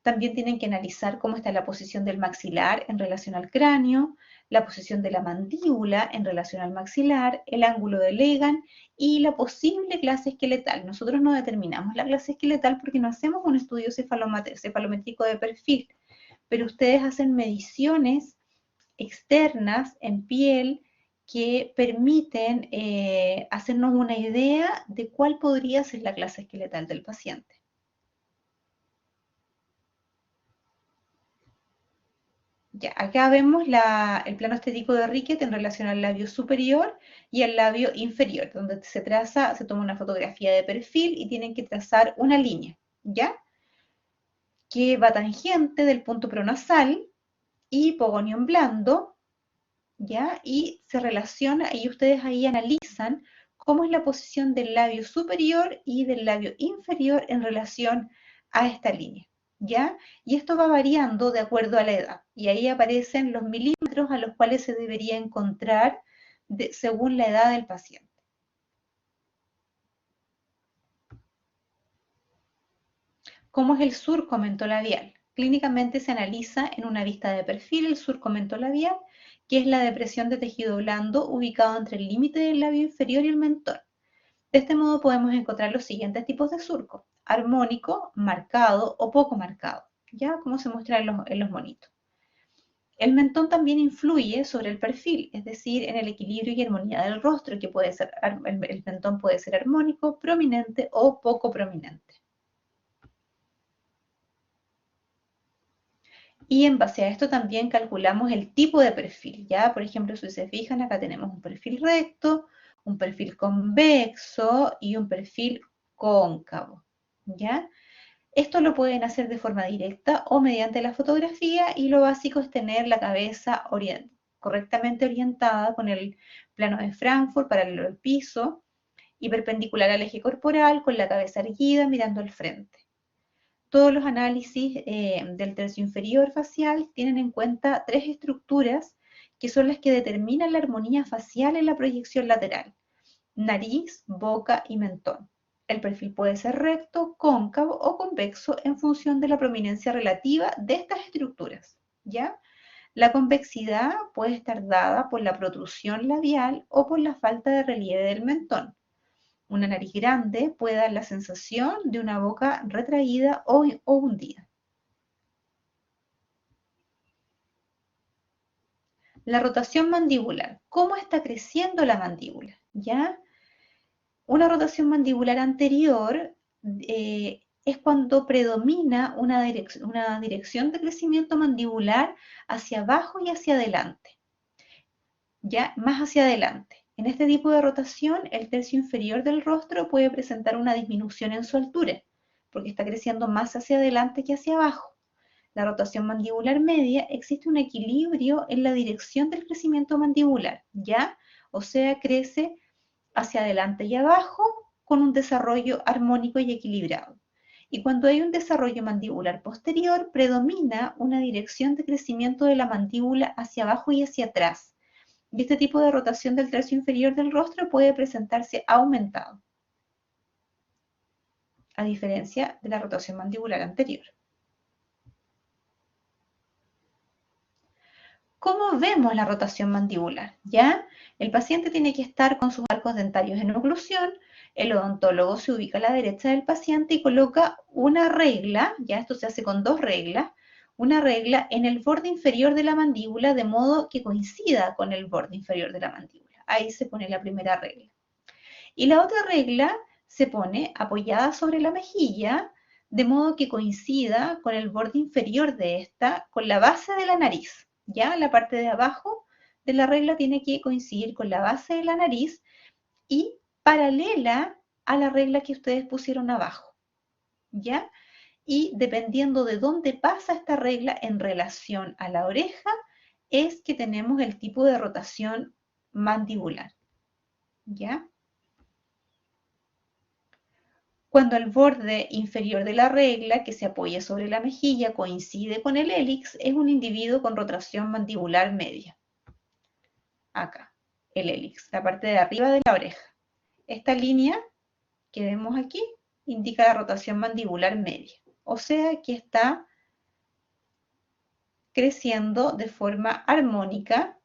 También tienen que analizar cómo está la posición del maxilar en relación al cráneo, la posición de la mandíbula en relación al maxilar, el ángulo de Legan y la posible clase esqueletal. Nosotros no determinamos la clase esqueletal porque no hacemos un estudio cefalométrico de perfil, pero ustedes hacen mediciones externas en piel que permiten hacernos una idea de cuál podría ser la clase esqueletal del paciente. Ya, acá vemos el plano estético de Rickett en relación al labio superior y al labio inferior, donde se toma una fotografía de perfil y tienen que trazar una línea, ¿ya? Que va tangente del punto pronasal y hipogonium blando ¿ya? Y se relaciona, y ustedes ahí analizan cómo es la posición del labio superior y del labio inferior en relación a esta línea, ¿ya? Y esto va variando de acuerdo a la edad, y ahí aparecen los milímetros a los cuales se debería encontrar según la edad del paciente. ¿Cómo es el surco mentolabial? Clínicamente se analiza en una vista de perfil el surco mentolabial, que es la depresión de tejido blando ubicado entre el límite del labio inferior y el mentón. De este modo podemos encontrar los siguientes tipos de surco: armónico, marcado o poco marcado, ya como se muestra en los monitos. El mentón también influye sobre el perfil, es decir, en el equilibrio y armonía del rostro, que puede ser, el mentón puede ser armónico, prominente o poco prominente. Y en base a esto también calculamos el tipo de perfil, ¿ya? Por ejemplo, si se fijan, acá tenemos un perfil recto, un perfil convexo y un perfil cóncavo, ¿ya? Esto lo pueden hacer de forma directa o mediante la fotografía, y lo básico es tener la cabeza correctamente orientada con el plano de Frankfurt paralelo al piso y perpendicular al eje corporal, con la cabeza erguida mirando al frente. Todos los análisis del tercio inferior facial tienen en cuenta tres estructuras que son las que determinan la armonía facial en la proyección lateral: nariz, boca y mentón. El perfil puede ser recto, cóncavo o convexo en función de la prominencia relativa de estas estructuras, ¿ya? La convexidad puede estar dada por la protrusión labial o por la falta de relieve del mentón. Una nariz grande puede dar la sensación de una boca retraída o hundida. La rotación mandibular. ¿Cómo está creciendo la mandíbula? ¿Ya? Una rotación mandibular anterior es cuando predomina una dirección de crecimiento mandibular hacia abajo y hacia adelante, ya más hacia adelante. En este tipo de rotación, el tercio inferior del rostro puede presentar una disminución en su altura, porque está creciendo más hacia adelante que hacia abajo. La rotación mandibular media, existe un equilibrio en la dirección del crecimiento mandibular, ¿ya? O sea, crece hacia adelante y abajo con un desarrollo armónico y equilibrado. Y cuando hay un desarrollo mandibular posterior, predomina una dirección de crecimiento de la mandíbula hacia abajo y hacia atrás. Y este tipo de rotación del tercio inferior del rostro puede presentarse aumentado, a diferencia de la rotación mandibular anterior. ¿Cómo vemos la rotación mandibular? ¿Ya? El paciente tiene que estar con sus arcos dentarios en oclusión, el odontólogo se ubica a la derecha del paciente y coloca una regla, ya esto se hace con dos reglas, una regla en el borde inferior de la mandíbula de modo que coincida con el borde inferior de la mandíbula. Ahí se pone la primera regla. Y la otra regla se pone apoyada sobre la mejilla de modo que coincida con el borde inferior de esta, con la base de la nariz. ¿Ya? La parte de abajo de la regla tiene que coincidir con la base de la nariz y paralela a la regla que ustedes pusieron abajo. ¿Ya? Y dependiendo de dónde pasa esta regla en relación a la oreja, es que tenemos el tipo de rotación mandibular. ¿Ya? Cuando el borde inferior de la regla, que se apoya sobre la mejilla, coincide con el hélix, es un individuo con rotación mandibular media. Acá, el hélix, la parte de arriba de la oreja. Esta línea que vemos aquí indica la rotación mandibular media, o sea que está creciendo de forma armónica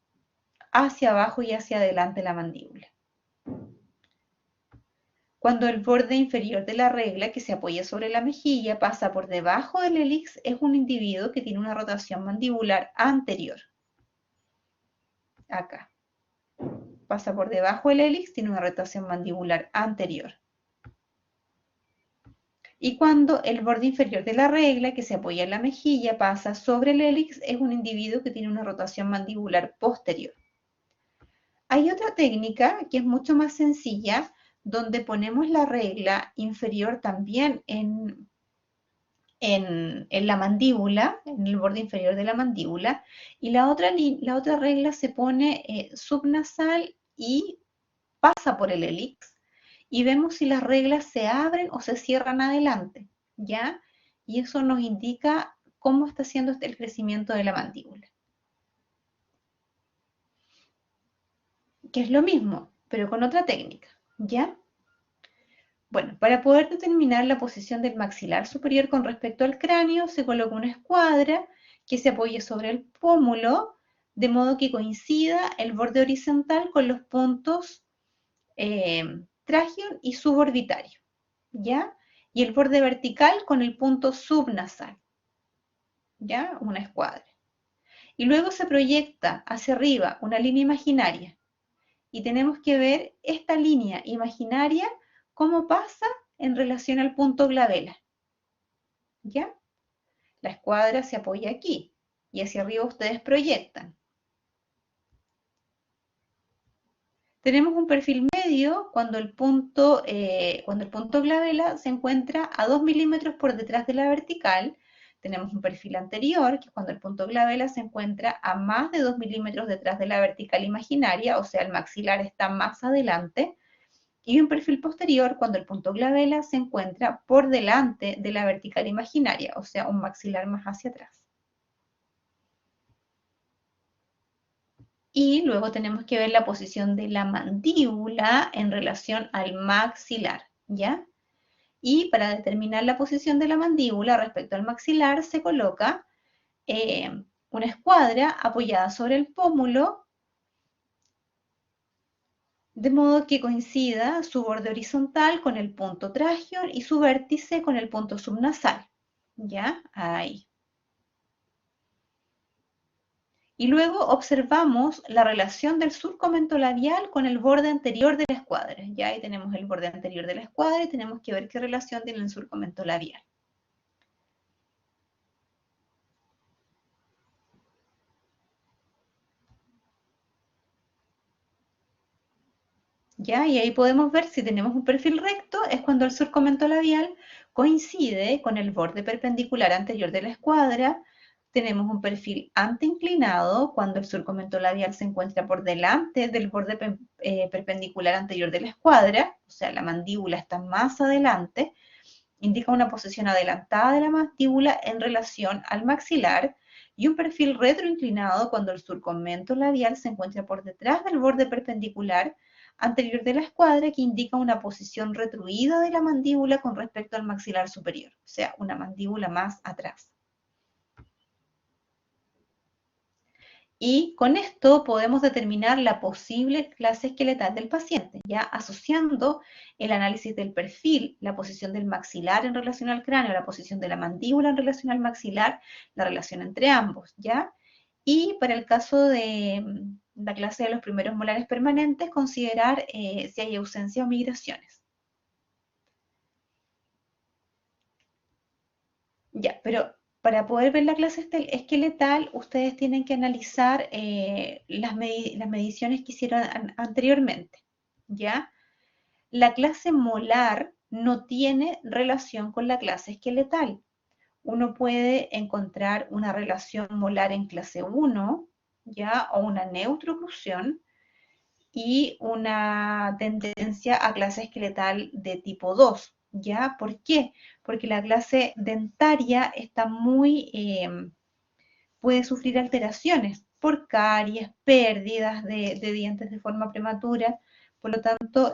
hacia abajo y hacia adelante la mandíbula. Cuando el borde inferior de la regla, que se apoya sobre la mejilla, pasa por debajo del hélix, es un individuo que tiene una rotación mandibular anterior. Acá. Pasa por debajo del hélix, tiene una rotación mandibular anterior. Y cuando el borde inferior de la regla, que se apoya en la mejilla, pasa sobre el hélix, es un individuo que tiene una rotación mandibular posterior. Hay otra técnica que es mucho más sencilla, donde ponemos la regla inferior también en en la mandíbula, en el borde inferior de la mandíbula, y la otra regla se pone subnasal y pasa por el hélix, y vemos si las reglas se abren o se cierran adelante, ¿ya? Y eso nos indica cómo está haciendo el crecimiento de la mandíbula. Que es lo mismo, pero con otra técnica, ¿ya? Bueno, para poder determinar la posición del maxilar superior con respecto al cráneo, se coloca una escuadra que se apoye sobre el pómulo, de modo que coincida el borde horizontal con los puntos trágeo y suborbitario, ¿ya? Y el borde vertical con el punto subnasal, ¿ya? Una escuadra. Y luego se proyecta hacia arriba una línea imaginaria. Y tenemos que ver esta línea imaginaria cómo pasa en relación al punto glabela, ¿ya? La escuadra se apoya aquí y hacia arriba ustedes proyectan. Tenemos un perfil medio cuando el punto glabela se encuentra a 2 milímetros por detrás de la vertical. Tenemos un perfil anterior, que es cuando el punto glabela se encuentra a más de 2 milímetros detrás de la vertical imaginaria, o sea, el maxilar está más adelante. Y un perfil posterior cuando el punto glabela se encuentra por delante de la vertical imaginaria, o sea, un maxilar más hacia atrás. Y luego tenemos que ver la posición de la mandíbula en relación al maxilar, ¿ya? Y para determinar la posición de la mandíbula respecto al maxilar se coloca una escuadra apoyada sobre el pómulo, de modo que coincida su borde horizontal con el punto trágeo y su vértice con el punto subnasal, ¿ya? Ahí. Y luego observamos la relación del surco mentolabial con el borde anterior de la escuadra. Ya ahí tenemos el borde anterior de la escuadra y tenemos que ver qué relación tiene el surco mentolabial. ¿Ya? Y ahí podemos ver si tenemos un perfil recto, es cuando el surco mentolabial coincide con el borde perpendicular anterior de la escuadra. Tenemos un perfil anteinclinado cuando el surco mentolabial se encuentra por delante del borde perpendicular anterior de la escuadra, o sea, la mandíbula está más adelante. Indica una posición adelantada de la mandíbula en relación al maxilar, y un perfil retroinclinado cuando el surco mentolabial se encuentra por detrás del borde perpendicular anterior de la escuadra, que indica una posición retruida de la mandíbula con respecto al maxilar superior, o sea, una mandíbula más atrás. Y con esto podemos determinar la posible clase esqueletal del paciente, ya asociando el análisis del perfil, la posición del maxilar en relación al cráneo, la posición de la mandíbula en relación al maxilar, la relación entre ambos, ¿ya? Y para el caso de la clase de los primeros molares permanentes, considerar si hay ausencia o migraciones. Ya, pero para poder ver la clase esqueletal, ustedes tienen que analizar las mediciones que hicieron anteriormente, ¿ya? La clase molar no tiene relación con la clase esqueletal. Uno puede encontrar una relación molar en clase 1, ¿ya? O una neutrooclusión y una tendencia a clase esqueletal de tipo 2, ¿ya? ¿Por qué? Porque la clase dentaria está puede sufrir alteraciones por caries, pérdidas de dientes de forma prematura, por lo tanto,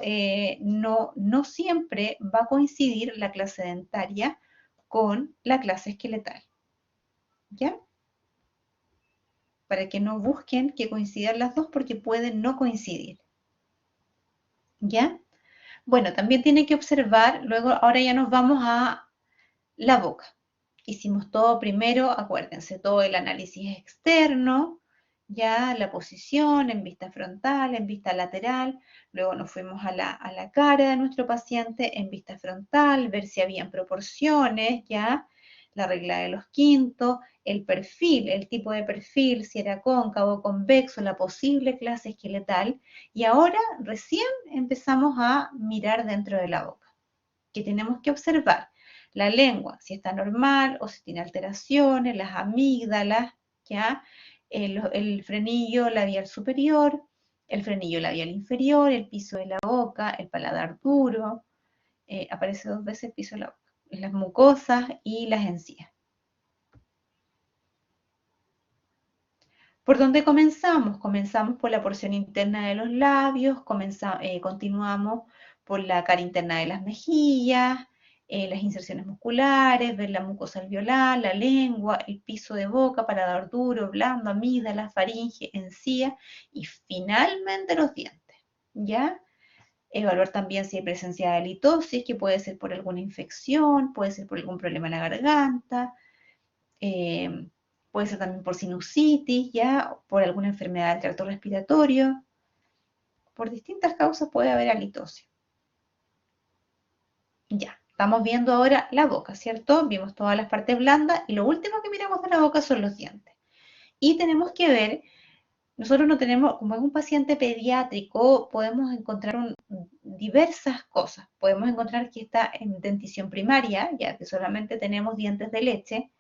no siempre va a coincidir la clase dentaria con la clase esqueletal, ¿ya? Para que no busquen que coincidan las dos porque pueden no coincidir, ¿ya? Bueno, también tiene que observar, luego ahora ya nos vamos a la boca. Hicimos todo primero, acuérdense, todo el análisis externo, ya la posición en vista frontal, en vista lateral, luego nos fuimos a la cara de nuestro paciente en vista frontal, ver si habían proporciones, ya, la regla de los quintos, el perfil, el tipo de perfil, si era cóncavo, convexo, la posible clase esqueletal, y ahora recién empezamos a mirar dentro de la boca, que tenemos que observar La lengua, si está normal o si tiene alteraciones, las amígdalas, ¿ya? El frenillo labial superior, el frenillo labial inferior, el piso de la boca, el paladar duro, aparece 2 veces el piso de la boca, las mucosas y las encías. ¿Por dónde comenzamos? Comenzamos por la porción interna de los labios, continuamos por la cara interna de las mejillas, las inserciones musculares, ver la mucosa alveolar, la lengua, el piso de boca, paladar duro, blando, amígdalas, faringe, encía y finalmente los dientes, ¿ya? Evaluar también si hay presencia de halitosis, que puede ser por alguna infección, puede ser por algún problema en la garganta, eh, puede ser también por sinusitis, ya, por alguna enfermedad del tracto respiratorio. Por distintas causas puede haber halitosis. Ya, estamos viendo ahora la boca, ¿cierto? Vimos todas las partes blandas y lo último que miramos de la boca son los dientes. Y tenemos que ver, nosotros no tenemos, como es un paciente pediátrico, podemos encontrar diversas cosas. Podemos encontrar que está en dentición primaria, ya que solamente tenemos dientes de leche,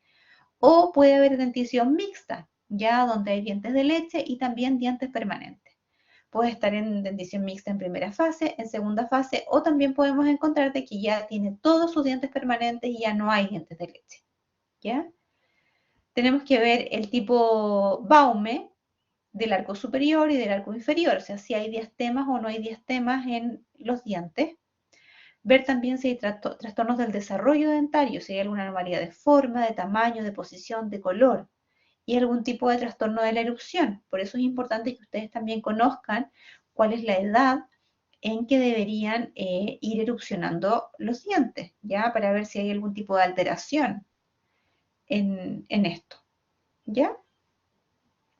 o puede haber dentición mixta, ya donde hay dientes de leche y también dientes permanentes. Puede estar en dentición mixta en primera fase, en segunda fase, o también podemos encontrar de que ya tiene todos sus dientes permanentes y ya no hay dientes de leche, ¿ya? Tenemos que ver el tipo Baume del arco superior y del arco inferior, o sea, si hay diastemas o no hay diastemas en los dientes. Ver también si hay trastornos del desarrollo dentario, si hay alguna anomalía de forma, de tamaño, de posición, de color y algún tipo de trastorno de la erupción. Por eso es importante que ustedes también conozcan cuál es la edad en que deberían ir erupcionando los dientes, ¿ya? Para ver si hay algún tipo de alteración en esto, ¿ya?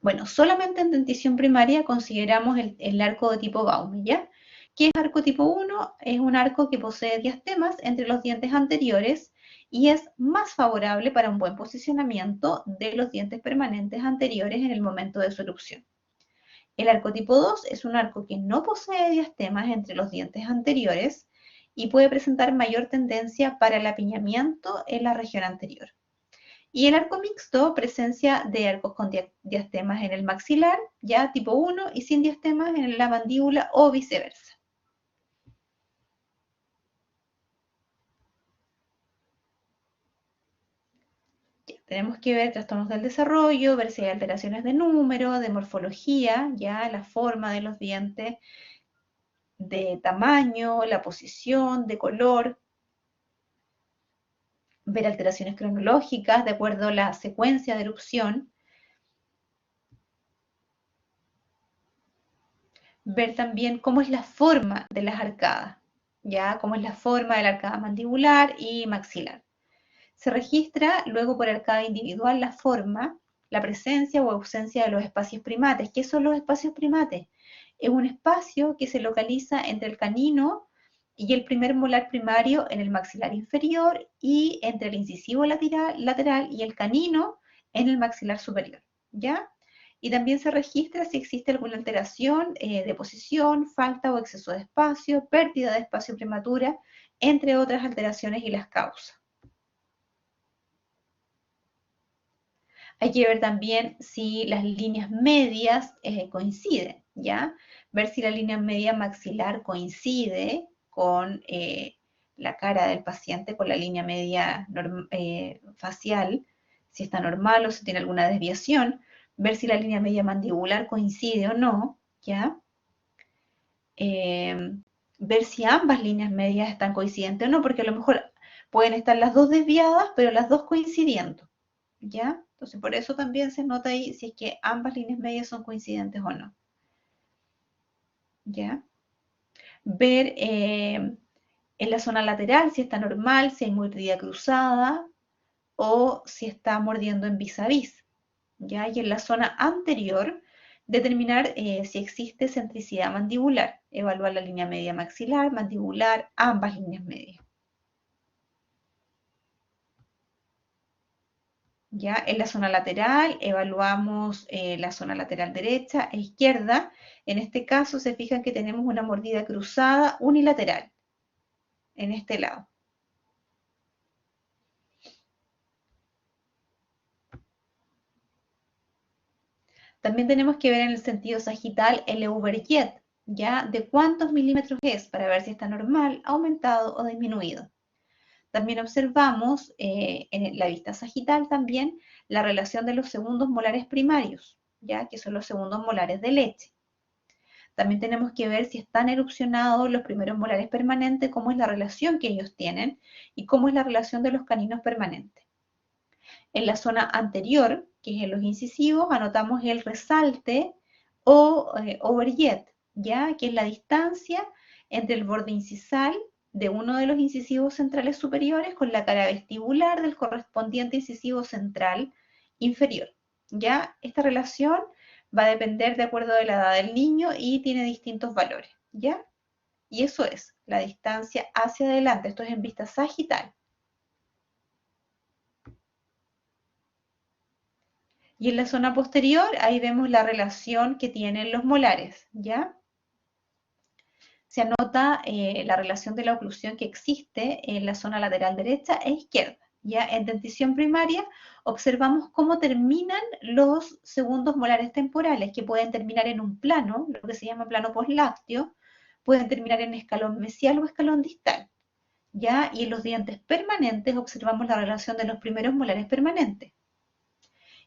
Bueno, solamente en dentición primaria consideramos el arco de tipo Baume, ¿ya? ¿Qué es arco tipo 1? Es un arco que posee diastemas entre los dientes anteriores y es más favorable para un buen posicionamiento de los dientes permanentes anteriores en el momento de su erupción. El arco tipo 2 es un arco que no posee diastemas entre los dientes anteriores y puede presentar mayor tendencia para el apiñamiento en la región anterior. Y el arco mixto, presencia de arcos con diastemas en el maxilar, ya tipo 1, y sin diastemas en la mandíbula o viceversa. Ya, tenemos que ver trastornos del desarrollo, ver si hay alteraciones de número, de morfología, ya la forma de los dientes, de tamaño, la posición, de color, ver alteraciones cronológicas de acuerdo a la secuencia de erupción, ver también cómo es la forma de las arcadas, ya cómo es la forma de la arcada mandibular y maxilar. Se registra luego por arcada individual la forma, la presencia o ausencia de los espacios primates. ¿Qué son los espacios primates? Es un espacio que se localiza entre el canino y el primer molar primario en el maxilar inferior y entre el incisivo lateral y el canino en el maxilar superior, ¿ya? Y también se registra si existe alguna alteración de posición, falta o exceso de espacio, pérdida de espacio prematura, entre otras alteraciones y las causas. Hay que ver también si las líneas medias coinciden, ¿ya? Ver si la línea media maxilar coincide con la cara del paciente, con la línea media facial, si está normal o si tiene alguna desviación. Ver si la línea media mandibular coincide o no, ¿ya? Ver si ambas líneas medias están coincidentes o no, porque a lo mejor pueden estar las dos desviadas, pero las dos coincidiendo, ¿ya? Entonces, por eso también se nota ahí si es que ambas líneas medias son coincidentes o no, ¿ya? Ver en la zona lateral si está normal, si hay mordida cruzada o si está mordiendo en vis a vis, ¿ya? Y en la zona anterior, determinar si existe centricidad mandibular, evaluar la línea media maxilar, mandibular, ambas líneas medias. ¿Ya? En la zona lateral evaluamos la zona lateral derecha e izquierda. En este caso se fijan que tenemos una mordida cruzada unilateral en este lado. También tenemos que ver en el sentido sagital el Overjet, ¿ya? De cuántos milímetros es, para ver si está normal, aumentado o disminuido. También observamos en la vista sagital también la relación de los segundos molares primarios, ¿ya? Que son los segundos molares de leche. También tenemos que ver si están erupcionados los primeros molares permanentes, cómo es la relación que ellos tienen y cómo es la relación de los caninos permanentes. En la zona anterior, que es en los incisivos, anotamos el resalte o overjet, ¿ya? Que es la distancia entre el borde incisal de uno de los incisivos centrales superiores con la cara vestibular del correspondiente incisivo central inferior, ¿ya? Esta relación va a depender de acuerdo de la edad del niño y tiene distintos valores, ¿ya? Y eso es la distancia hacia adelante, esto es en vista sagital. Y en la zona posterior, ahí vemos la relación que tienen los molares, ¿ya? Se anota la relación de la oclusión que existe en la zona lateral derecha e izquierda. Ya en dentición primaria observamos cómo terminan los segundos molares temporales, que pueden terminar en un plano, lo que se llama plano poslácteo, pueden terminar en escalón mesial o escalón distal. ¿Ya? Y en los dientes permanentes observamos la relación de los primeros molares permanentes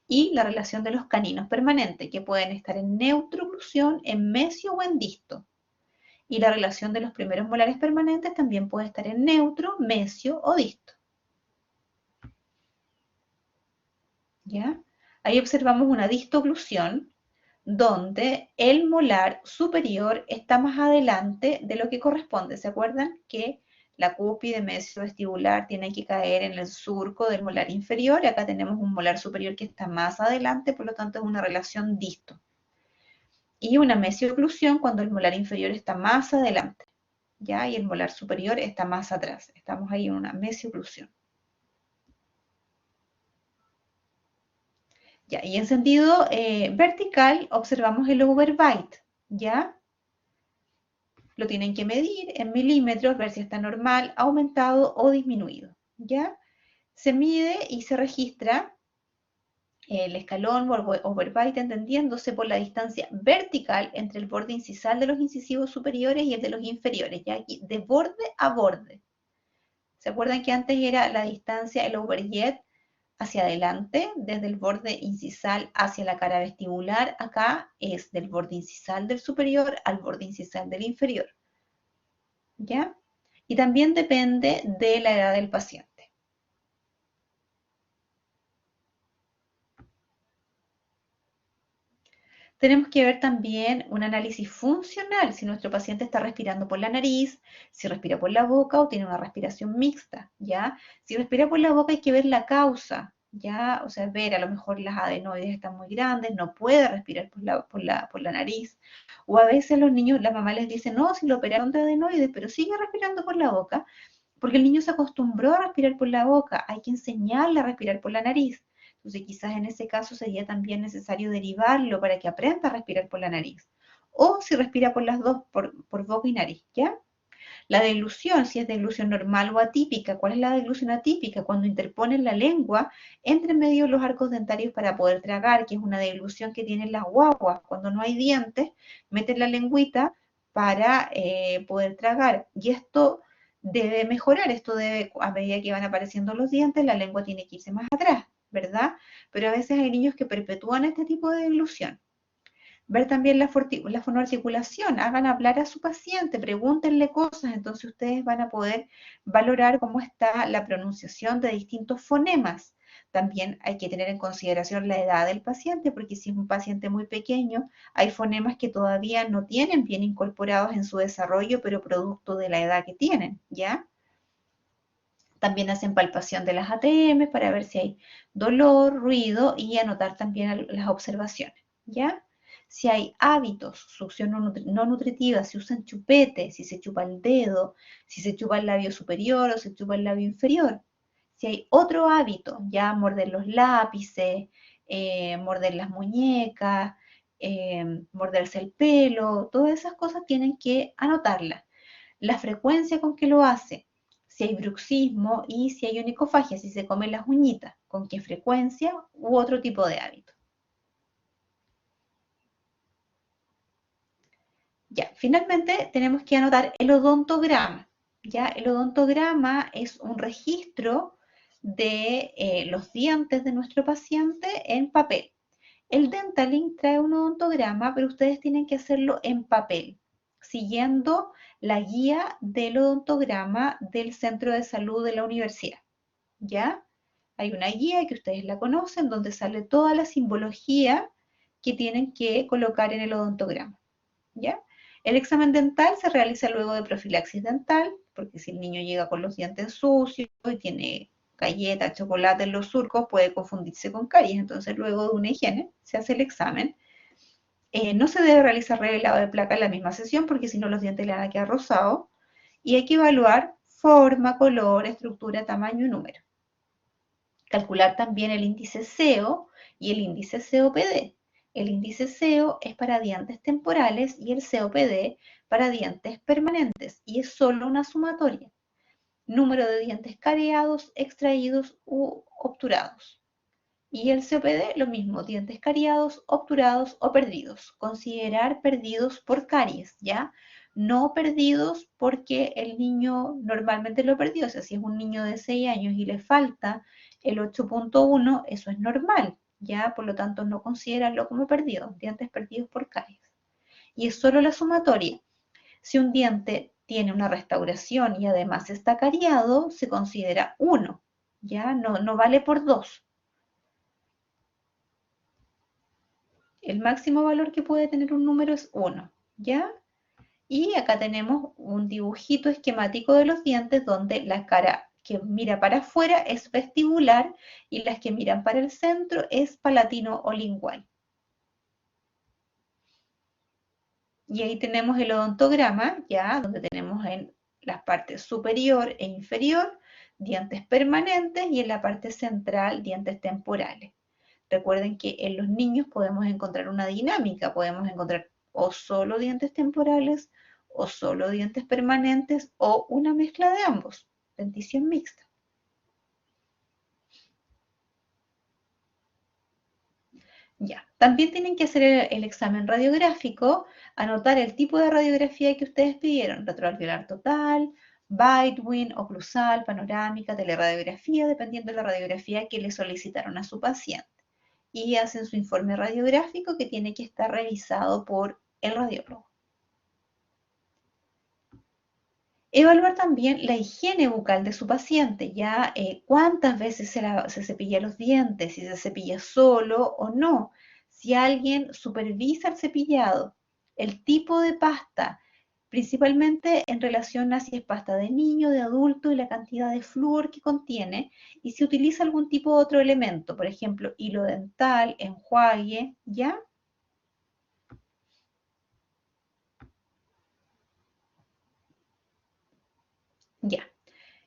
y la relación de los caninos permanentes, que pueden estar en neutrooclusión, en mesio o en disto. Y la relación de los primeros molares permanentes también puede estar en neutro, mesio o disto. ¿Ya? Ahí observamos una distoclusión donde el molar superior está más adelante de lo que corresponde. ¿Se acuerdan que la cúspide mesio vestibular tiene que caer en el surco del molar inferior? Y acá tenemos un molar superior que está más adelante, por lo tanto es una relación disto. Y una mesioclusión cuando el molar inferior está más adelante, ¿ya? Y el molar superior está más atrás. Estamos ahí en una mesioclusión. Ya, y en sentido vertical observamos el overbite, ¿ya? Lo tienen que medir en milímetros, ver si está normal, aumentado o disminuido, ¿ya? Se mide y se registra el escalón overbite entendiéndose por la distancia vertical entre el borde incisal de los incisivos superiores y el de los inferiores, ya aquí de borde a borde. ¿Se acuerdan que antes era la distancia, el overjet, hacia adelante, desde el borde incisal hacia la cara vestibular? Acá es del borde incisal del superior al borde incisal del inferior, ¿ya? Y también depende de la edad del paciente. Tenemos que ver también un análisis funcional, si nuestro paciente está respirando por la nariz, si respira por la boca o tiene una respiración mixta, ¿ya? Si respira por la boca hay que ver la causa, ¿ya? O sea, ver a lo mejor las adenoides están muy grandes, no puede respirar por la nariz. O a veces los niños, la mamá les dice, no, si lo operaron de adenoides, pero sigue respirando por la boca, porque el niño se acostumbró a respirar por la boca, hay que enseñarle a respirar por la nariz. Entonces quizás en ese caso sería también necesario derivarlo para que aprenda a respirar por la nariz. O si respira por las dos, por boca y nariz, ¿ya? La deglución, si es deglución normal o atípica. ¿Cuál es la deglución atípica? Cuando interponen la lengua entre medio de los arcos dentarios para poder tragar, que es una deglución que tienen las guaguas. Cuando no hay dientes, meten la lengüita para poder tragar. Y esto debe mejorar, esto debe, a medida que van apareciendo los dientes, la lengua tiene que irse más atrás, ¿verdad? Pero a veces hay niños que perpetúan este tipo de deglución. Ver también la fonoarticulación, hagan hablar a su paciente, pregúntenle cosas, entonces ustedes van a poder valorar cómo está la pronunciación de distintos fonemas. También hay que tener en consideración la edad del paciente, porque si es un paciente muy pequeño, hay fonemas que todavía no tienen bien incorporados en su desarrollo, pero producto de la edad que tienen, ¿ya? También hacen palpación de las ATM para ver si hay dolor, ruido y anotar también las observaciones, ¿ya? Si hay hábitos, succión no nutritiva, si usan chupete, si se chupa el dedo, si se chupa el labio superior o se chupa el labio inferior. Si hay otro hábito, ya morder los lápices, morder las muñecas, morderse el pelo, todas esas cosas tienen que anotarlas. La frecuencia con que lo hace, si hay bruxismo y si hay onicofagia, si se comen las uñitas, con qué frecuencia u otro tipo de hábito. Ya, finalmente tenemos que anotar el odontograma. Ya, el odontograma es un registro de los dientes de nuestro paciente en papel. El Dentalink trae un odontograma, pero ustedes tienen que hacerlo en papel, siguiendo la guía del odontograma del centro de salud de la universidad. ¿Ya? Hay una guía que ustedes la conocen donde sale toda la simbología que tienen que colocar en el odontograma. ¿Ya? El examen dental se realiza luego de profilaxis dental, porque si el niño llega con los dientes sucios y tiene galletas, chocolate en los surcos, puede confundirse con caries. Entonces, luego de una higiene, se hace el examen. No se debe realizar revelado de placa en la misma sesión, porque si no los dientes le van a quedar rosados. Y hay que evaluar forma, color, estructura, tamaño y número. Calcular también el índice SEO y el índice COPD. El índice SEO es para dientes temporales y el COPD para dientes permanentes y es solo una sumatoria. Número de dientes cariados, extraídos u obturados. Y el COPD lo mismo, dientes cariados, obturados o perdidos. Considerar perdidos por caries, ¿ya? No perdidos porque el niño normalmente lo perdió. O sea, si es un niño de 6 años y le falta el 8.1, eso es normal, ¿ya? Por lo tanto, no considerarlo como perdido, dientes perdidos por caries. Y es solo la sumatoria. Si un diente tiene una restauración y además está cariado, se considera 1, ¿ya? No vale por 2. El máximo valor que puede tener un número es 1, ¿ya? Y acá tenemos un dibujito esquemático de los dientes donde la cara que mira para afuera es vestibular y las que miran para el centro es palatino o lingual. Y ahí tenemos el odontograma, ya, donde tenemos en la parte superior e inferior dientes permanentes y en la parte central dientes temporales. Recuerden que en los niños podemos encontrar una dinámica, podemos encontrar o solo dientes temporales o solo dientes permanentes o una mezcla de ambos, dentición mixta. Ya, también tienen que hacer el examen radiográfico, anotar el tipo de radiografía que ustedes pidieron, retroalveolar total, Bite-Win, oclusal, panorámica, teleradiografía, dependiendo de la radiografía que le solicitaron a su paciente. Y hacen su informe radiográfico que tiene que estar revisado por el radiólogo. Evaluar también la higiene bucal de su paciente, ya cuántas veces se cepilla los dientes, si se cepilla solo o no, si alguien supervisa el cepillado, el tipo de pasta, principalmente en relación a si es pasta de niño, de adulto y la cantidad de flúor que contiene, y si utiliza algún tipo de otro elemento, por ejemplo, hilo dental, enjuague, ¿ya? Ya.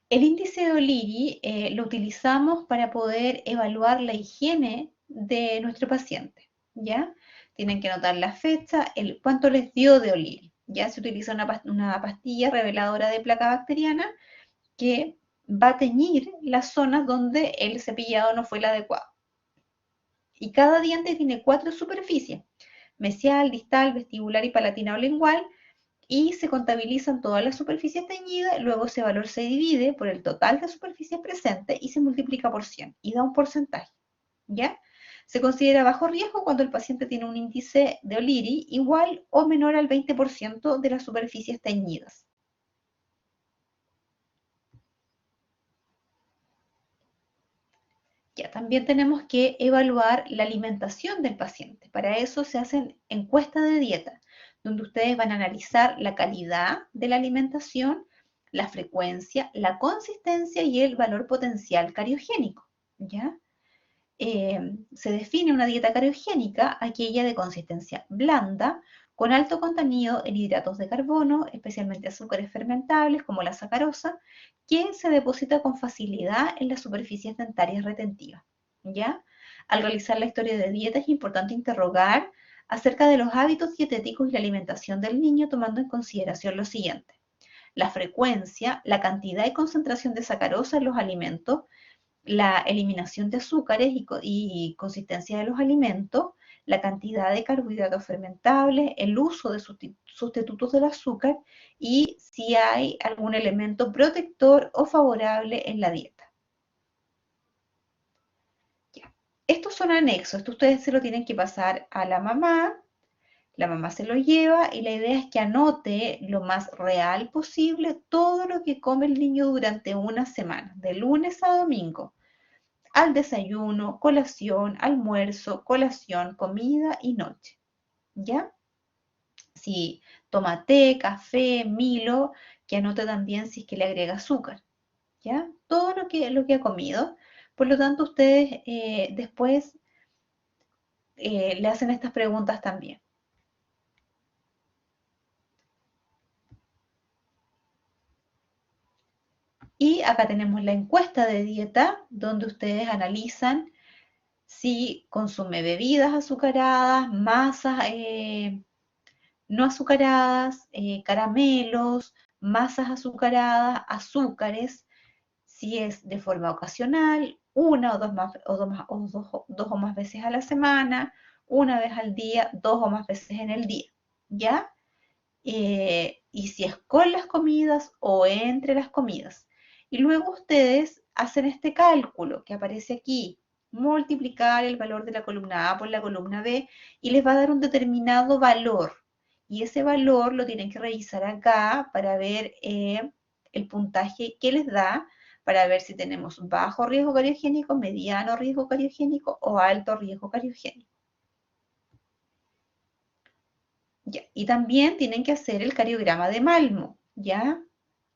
El índice de O'Leary lo utilizamos para poder evaluar la higiene de nuestro paciente, ¿ya? Tienen que anotar la fecha, cuánto les dio de O'Leary. Ya se utiliza una pastilla reveladora de placa bacteriana que va a teñir las zonas donde el cepillado no fue el adecuado. Y cada diente tiene 4 superficies: mesial, distal, vestibular y palatina o lingual, y se contabilizan todas las superficies teñidas, luego ese valor se divide por el total de superficies presentes y se multiplica por 100 y da un porcentaje, ¿ya? Se considera bajo riesgo cuando el paciente tiene un índice de O'Leary igual o menor al 20% de las superficies teñidas. Ya, también tenemos que evaluar la alimentación del paciente. Para eso se hacen encuestas de dieta, donde ustedes van a analizar la calidad de la alimentación, la frecuencia, la consistencia y el valor potencial cariogénico, ¿ya? Se define una dieta cariogénica, aquella de consistencia blanda, con alto contenido en hidratos de carbono, especialmente azúcares fermentables como la sacarosa, que se deposita con facilidad en las superficies dentarias retentivas. ¿Ya? Al realizar la historia de dieta es importante interrogar acerca de los hábitos dietéticos y la alimentación del niño, tomando en consideración lo siguiente: la frecuencia, la cantidad y concentración de sacarosa en los alimentos, la eliminación de azúcares y consistencia de los alimentos, la cantidad de carbohidratos fermentables, el uso de sustitutos del azúcar y si hay algún elemento protector o favorable en la dieta. Ya. Estos son anexos, esto ustedes se lo tienen que pasar a la mamá se lo lleva y la idea es que anote lo más real posible todo lo que come el niño durante una semana, de lunes a domingo, al desayuno, colación, almuerzo, colación, comida y noche. ¿Ya? Si toma té, café, Milo, que anote también si es que le agrega azúcar. ¿Ya? Todo lo que ha comido. Por lo tanto, ustedes después le hacen estas preguntas también. Y acá tenemos la encuesta de dieta, donde ustedes analizan si consume bebidas azucaradas, masas no azucaradas, caramelos, masas azucaradas, azúcares, si es de forma ocasional, una o dos más, dos o más veces a la semana, una vez al día, dos o más veces en el día, ¿ya? Y si es con las comidas o entre las comidas. Y luego ustedes hacen este cálculo que aparece aquí, multiplicar el valor de la columna A por la columna B y les va a dar un determinado valor. Y ese valor lo tienen que revisar acá para ver el puntaje que les da, para ver si tenemos bajo riesgo cariogénico, mediano riesgo cariogénico o alto riesgo cariogénico. Ya. Y también tienen que hacer el cariograma de Malmo, ¿ya?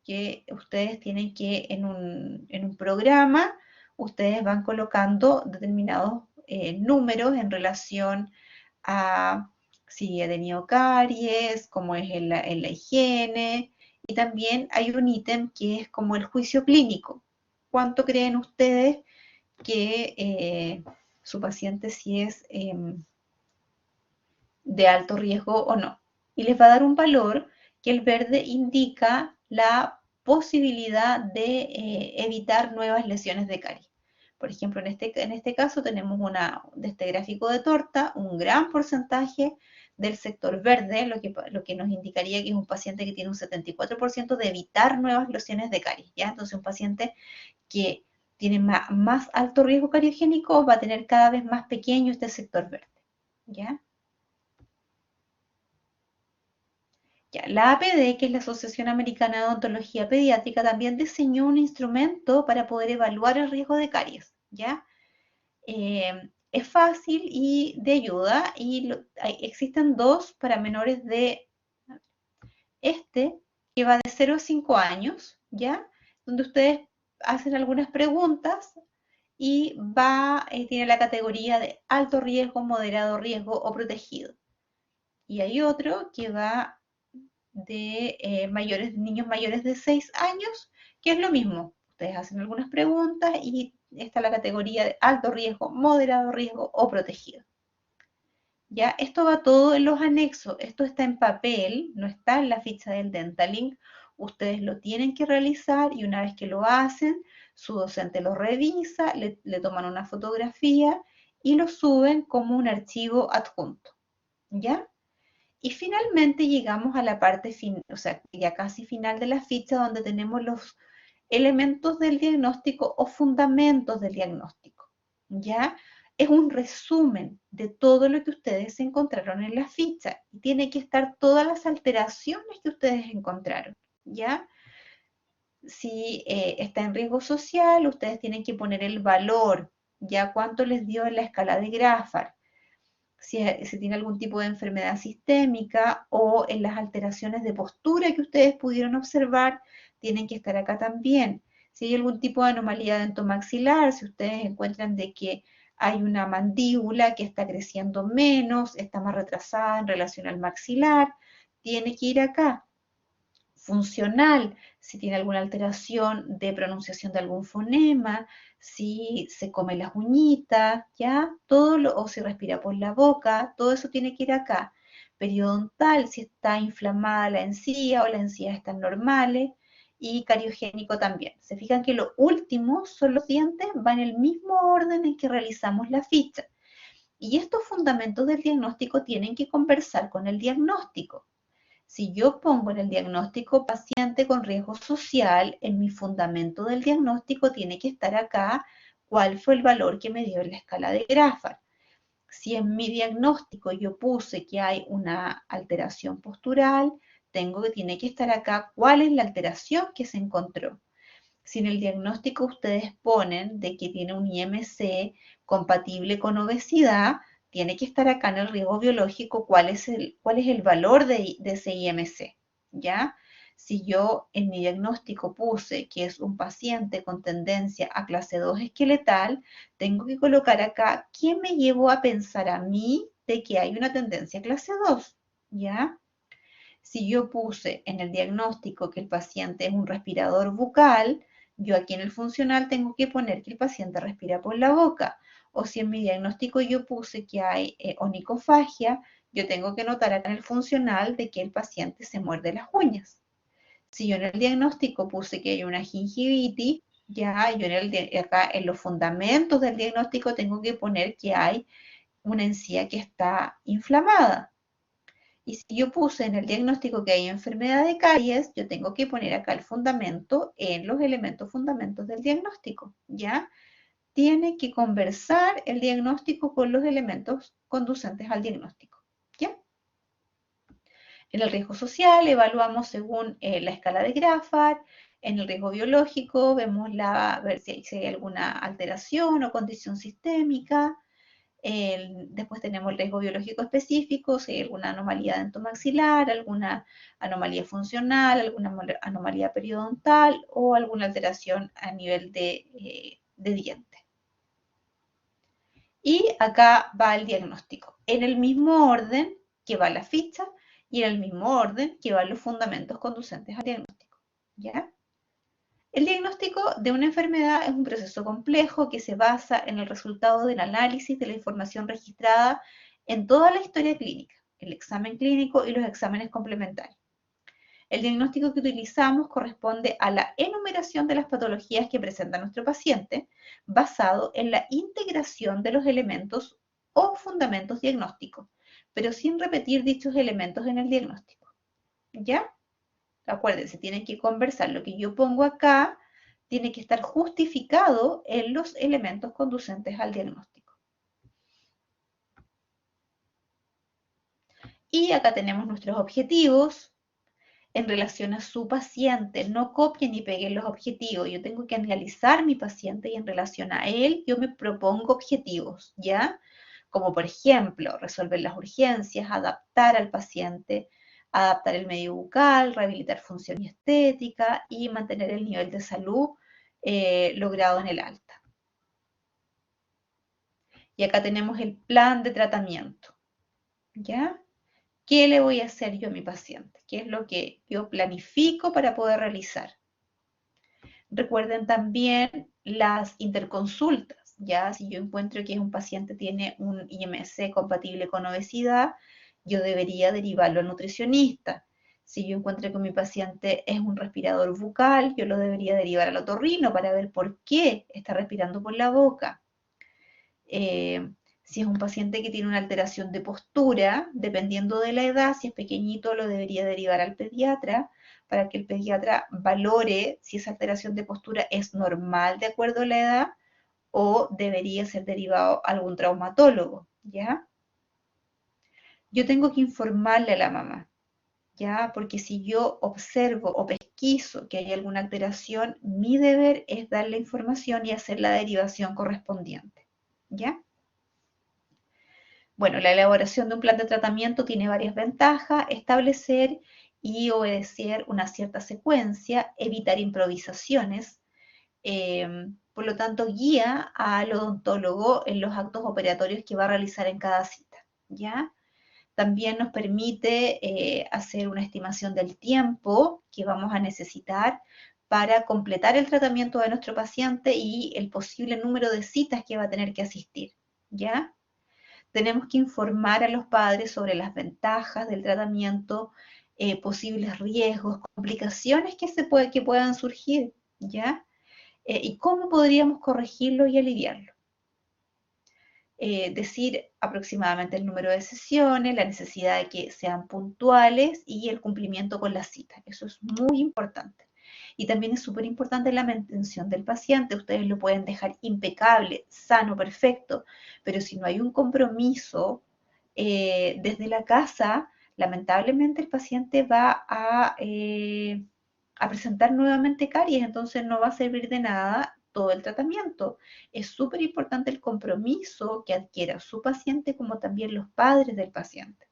Que ustedes tienen que en un programa, ustedes van colocando determinados números en relación a si he tenido caries, cómo es en la higiene, y también hay un ítem que es como el juicio clínico. ¿Cuánto creen ustedes que su paciente si es de alto riesgo o no? Y les va a dar un valor que el verde indica la posibilidad de evitar nuevas lesiones de caries. Por ejemplo, en este caso tenemos de este gráfico de torta, un gran porcentaje del sector verde, lo que nos indicaría que es un paciente que tiene un 74% de evitar nuevas lesiones de caries, ¿ya? Entonces, un paciente que tiene más alto riesgo cariogénico va a tener cada vez más pequeño este sector verde, ¿ya? Ya, la APD, que es la Asociación Americana de Odontología Pediátrica, también diseñó un instrumento para poder evaluar el riesgo de caries, ¿ya? Es fácil y de ayuda y existen dos para menores de que va de 0 a 5 años, ¿ya? Donde ustedes hacen algunas preguntas y tiene la categoría de alto riesgo, moderado riesgo o protegido. Y hay otro que va de niños mayores de 6 años, que es lo mismo. Ustedes hacen algunas preguntas y está la categoría de alto riesgo, moderado riesgo o protegido. ¿Ya? Esto va todo en los anexos. Esto está en papel, no está en la ficha del Dentalink. Ustedes lo tienen que realizar y una vez que lo hacen, su docente lo revisa, le toman una fotografía y lo suben como un archivo adjunto. ¿Ya? Y finalmente llegamos a la parte o sea, ya casi final de la ficha donde tenemos los elementos del diagnóstico o fundamentos del diagnóstico. ¿Ya? Es un resumen de todo lo que ustedes encontraron en la ficha y tiene que estar todas las alteraciones que ustedes encontraron. ¿Ya? Si está en riesgo social, ustedes tienen que poner el valor, ya cuánto les dio en la escala de Graffard, si tiene algún tipo de enfermedad sistémica o en las alteraciones de postura que ustedes pudieron observar, tienen que estar acá también. Si hay algún tipo de anomalía dentomaxilar, si ustedes encuentran de que hay una mandíbula que está creciendo menos, está más retrasada en relación al maxilar, tiene que ir acá. Funcional, si tiene alguna alteración de pronunciación de algún fonema, si se come las uñitas, ¿ya? O si respira por la boca, todo eso tiene que ir acá. Periodontal, si está inflamada la encía o la encía están normales, y cariogénico también. Se fijan que lo último son los dientes, va en el mismo orden en que realizamos la ficha. Y estos fundamentos del diagnóstico tienen que conversar con el diagnóstico. Si yo pongo en el diagnóstico paciente con riesgo social, en mi fundamento del diagnóstico tiene que estar acá cuál fue el valor que me dio en la escala de Grafar. Si en mi diagnóstico yo puse que hay una alteración postural, tiene que estar acá cuál es la alteración que se encontró. Si en el diagnóstico ustedes ponen de que tiene un IMC compatible con obesidad, tiene que estar acá en el riesgo biológico cuál es el valor de ese IMC, ¿ya? Si yo en mi diagnóstico puse que es un paciente con tendencia a clase 2 esqueletal, tengo que colocar acá qué me llevó a pensar a mí de que hay una tendencia a clase 2, ¿ya? Si yo puse en el diagnóstico que el paciente es un respirador bucal, yo aquí en el funcional tengo que poner que el paciente respira por la boca. O si en mi diagnóstico yo puse que hay onicofagia, yo tengo que notar acá en el funcional de que el paciente se muerde las uñas. Si yo en el diagnóstico puse que hay una gingivitis, ya yo acá en los fundamentos del diagnóstico tengo que poner que hay una encía que está inflamada. Y si yo puse en el diagnóstico que hay enfermedad de caries, yo tengo que poner acá el fundamento en los elementos fundamentos del diagnóstico, ¿ya? Tiene que conversar el diagnóstico con los elementos conducentes al diagnóstico, ¿ya? En el riesgo social evaluamos según la escala de Grafar. En el riesgo biológico vemos ver si hay alguna alteración o condición sistémica. Después tenemos el riesgo biológico específico, si hay alguna anomalía dentomaxilar, alguna anomalía funcional, alguna anomalía periodontal o alguna alteración a nivel de diente. Y acá va el diagnóstico, en el mismo orden que va la ficha y en el mismo orden que van los fundamentos conducentes al diagnóstico, ¿ya? El diagnóstico de una enfermedad es un proceso complejo que se basa en el resultado del análisis de la información registrada en toda la historia clínica, el examen clínico y los exámenes complementarios. El diagnóstico que utilizamos corresponde a la enumeración de las patologías que presenta nuestro paciente, basado en la integración de los elementos o fundamentos diagnósticos, pero sin repetir dichos elementos en el diagnóstico. ¿Ya? Acuérdense, tienen que conversar. Lo que yo pongo acá tiene que estar justificado en los elementos conducentes al diagnóstico. Y acá tenemos nuestros objetivos en relación a su paciente. No copien ni peguen los objetivos. Yo tengo que analizar mi paciente y en relación a él yo me propongo objetivos, ¿ya? Como por ejemplo, resolver las urgencias, adaptar al paciente, adaptar el medio bucal, rehabilitar función y estética y mantener el nivel de salud logrado en el alta. Y acá tenemos el plan de tratamiento, ¿ya? ¿Qué le voy a hacer yo a mi paciente? ¿Qué es lo que yo planifico para poder realizar? Recuerden también las interconsultas, ¿ya? Si yo encuentro que un paciente tiene un IMC compatible con obesidad, yo debería derivarlo al nutricionista. Si yo encuentro que mi paciente es un respirador bucal, yo lo debería derivar al otorrino para ver por qué está respirando por la boca. Si es un paciente que tiene una alteración de postura, dependiendo de la edad, si es pequeñito, lo debería derivar al pediatra para que el pediatra valore si esa alteración de postura es normal de acuerdo a la edad o debería ser derivado a algún traumatólogo, ¿ya? Yo tengo que informarle a la mamá, ¿ya? Porque si yo observo o pesquiso que hay alguna alteración, mi deber es dar la información y hacer la derivación correspondiente, ¿ya? Bueno, la elaboración de un plan de tratamiento tiene varias ventajas: establecer y obedecer una cierta secuencia, evitar improvisaciones, por lo tanto guía al odontólogo en los actos operatorios que va a realizar en cada cita, ¿ya? También nos permite hacer una estimación del tiempo que vamos a necesitar para completar el tratamiento de nuestro paciente y el posible número de citas que va a tener que asistir, ¿ya? Tenemos que informar a los padres sobre las ventajas del tratamiento, posibles riesgos, complicaciones que puedan surgir, ¿ya? Y cómo podríamos corregirlo y aliviarlo. decir aproximadamente el número de sesiones, la necesidad de que sean puntuales y el cumplimiento con las citas. Eso es muy importante. Y también es súper importante la mantención del paciente. Ustedes lo pueden dejar impecable, sano, perfecto, pero si no hay un compromiso desde la casa, lamentablemente el paciente va a presentar nuevamente caries, entonces no va a servir de nada todo el tratamiento. Es súper importante el compromiso que adquiera su paciente como también los padres del paciente.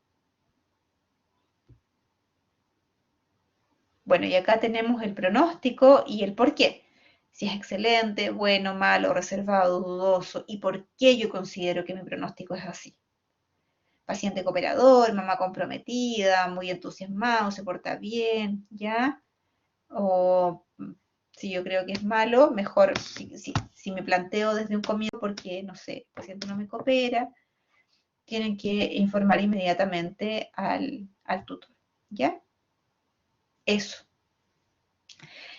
Bueno, y acá tenemos el pronóstico y el por qué. Si es excelente, bueno, malo, reservado, dudoso y por qué yo considero que mi pronóstico es así. Paciente cooperador, mamá comprometida, muy entusiasmado, se porta bien, ¿ya? O si yo creo que es malo, mejor si me planteo desde un comienzo porque, no sé, el paciente no me coopera, tienen que informar inmediatamente al tutor, ¿ya? Eso.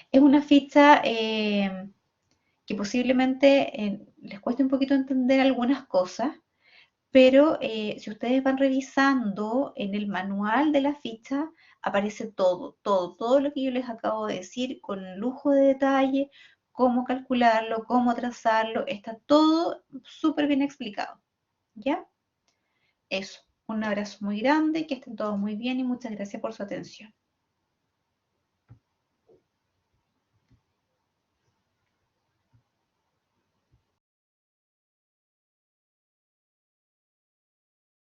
Es una ficha que posiblemente les cueste un poquito entender algunas cosas, pero si ustedes van revisando en el manual de la ficha, aparece todo lo que yo les acabo de decir con lujo de detalle, cómo calcularlo, cómo trazarlo, está todo súper bien explicado. ¿Ya? Eso. Un abrazo muy grande, que estén todos muy bien y muchas gracias por su atención.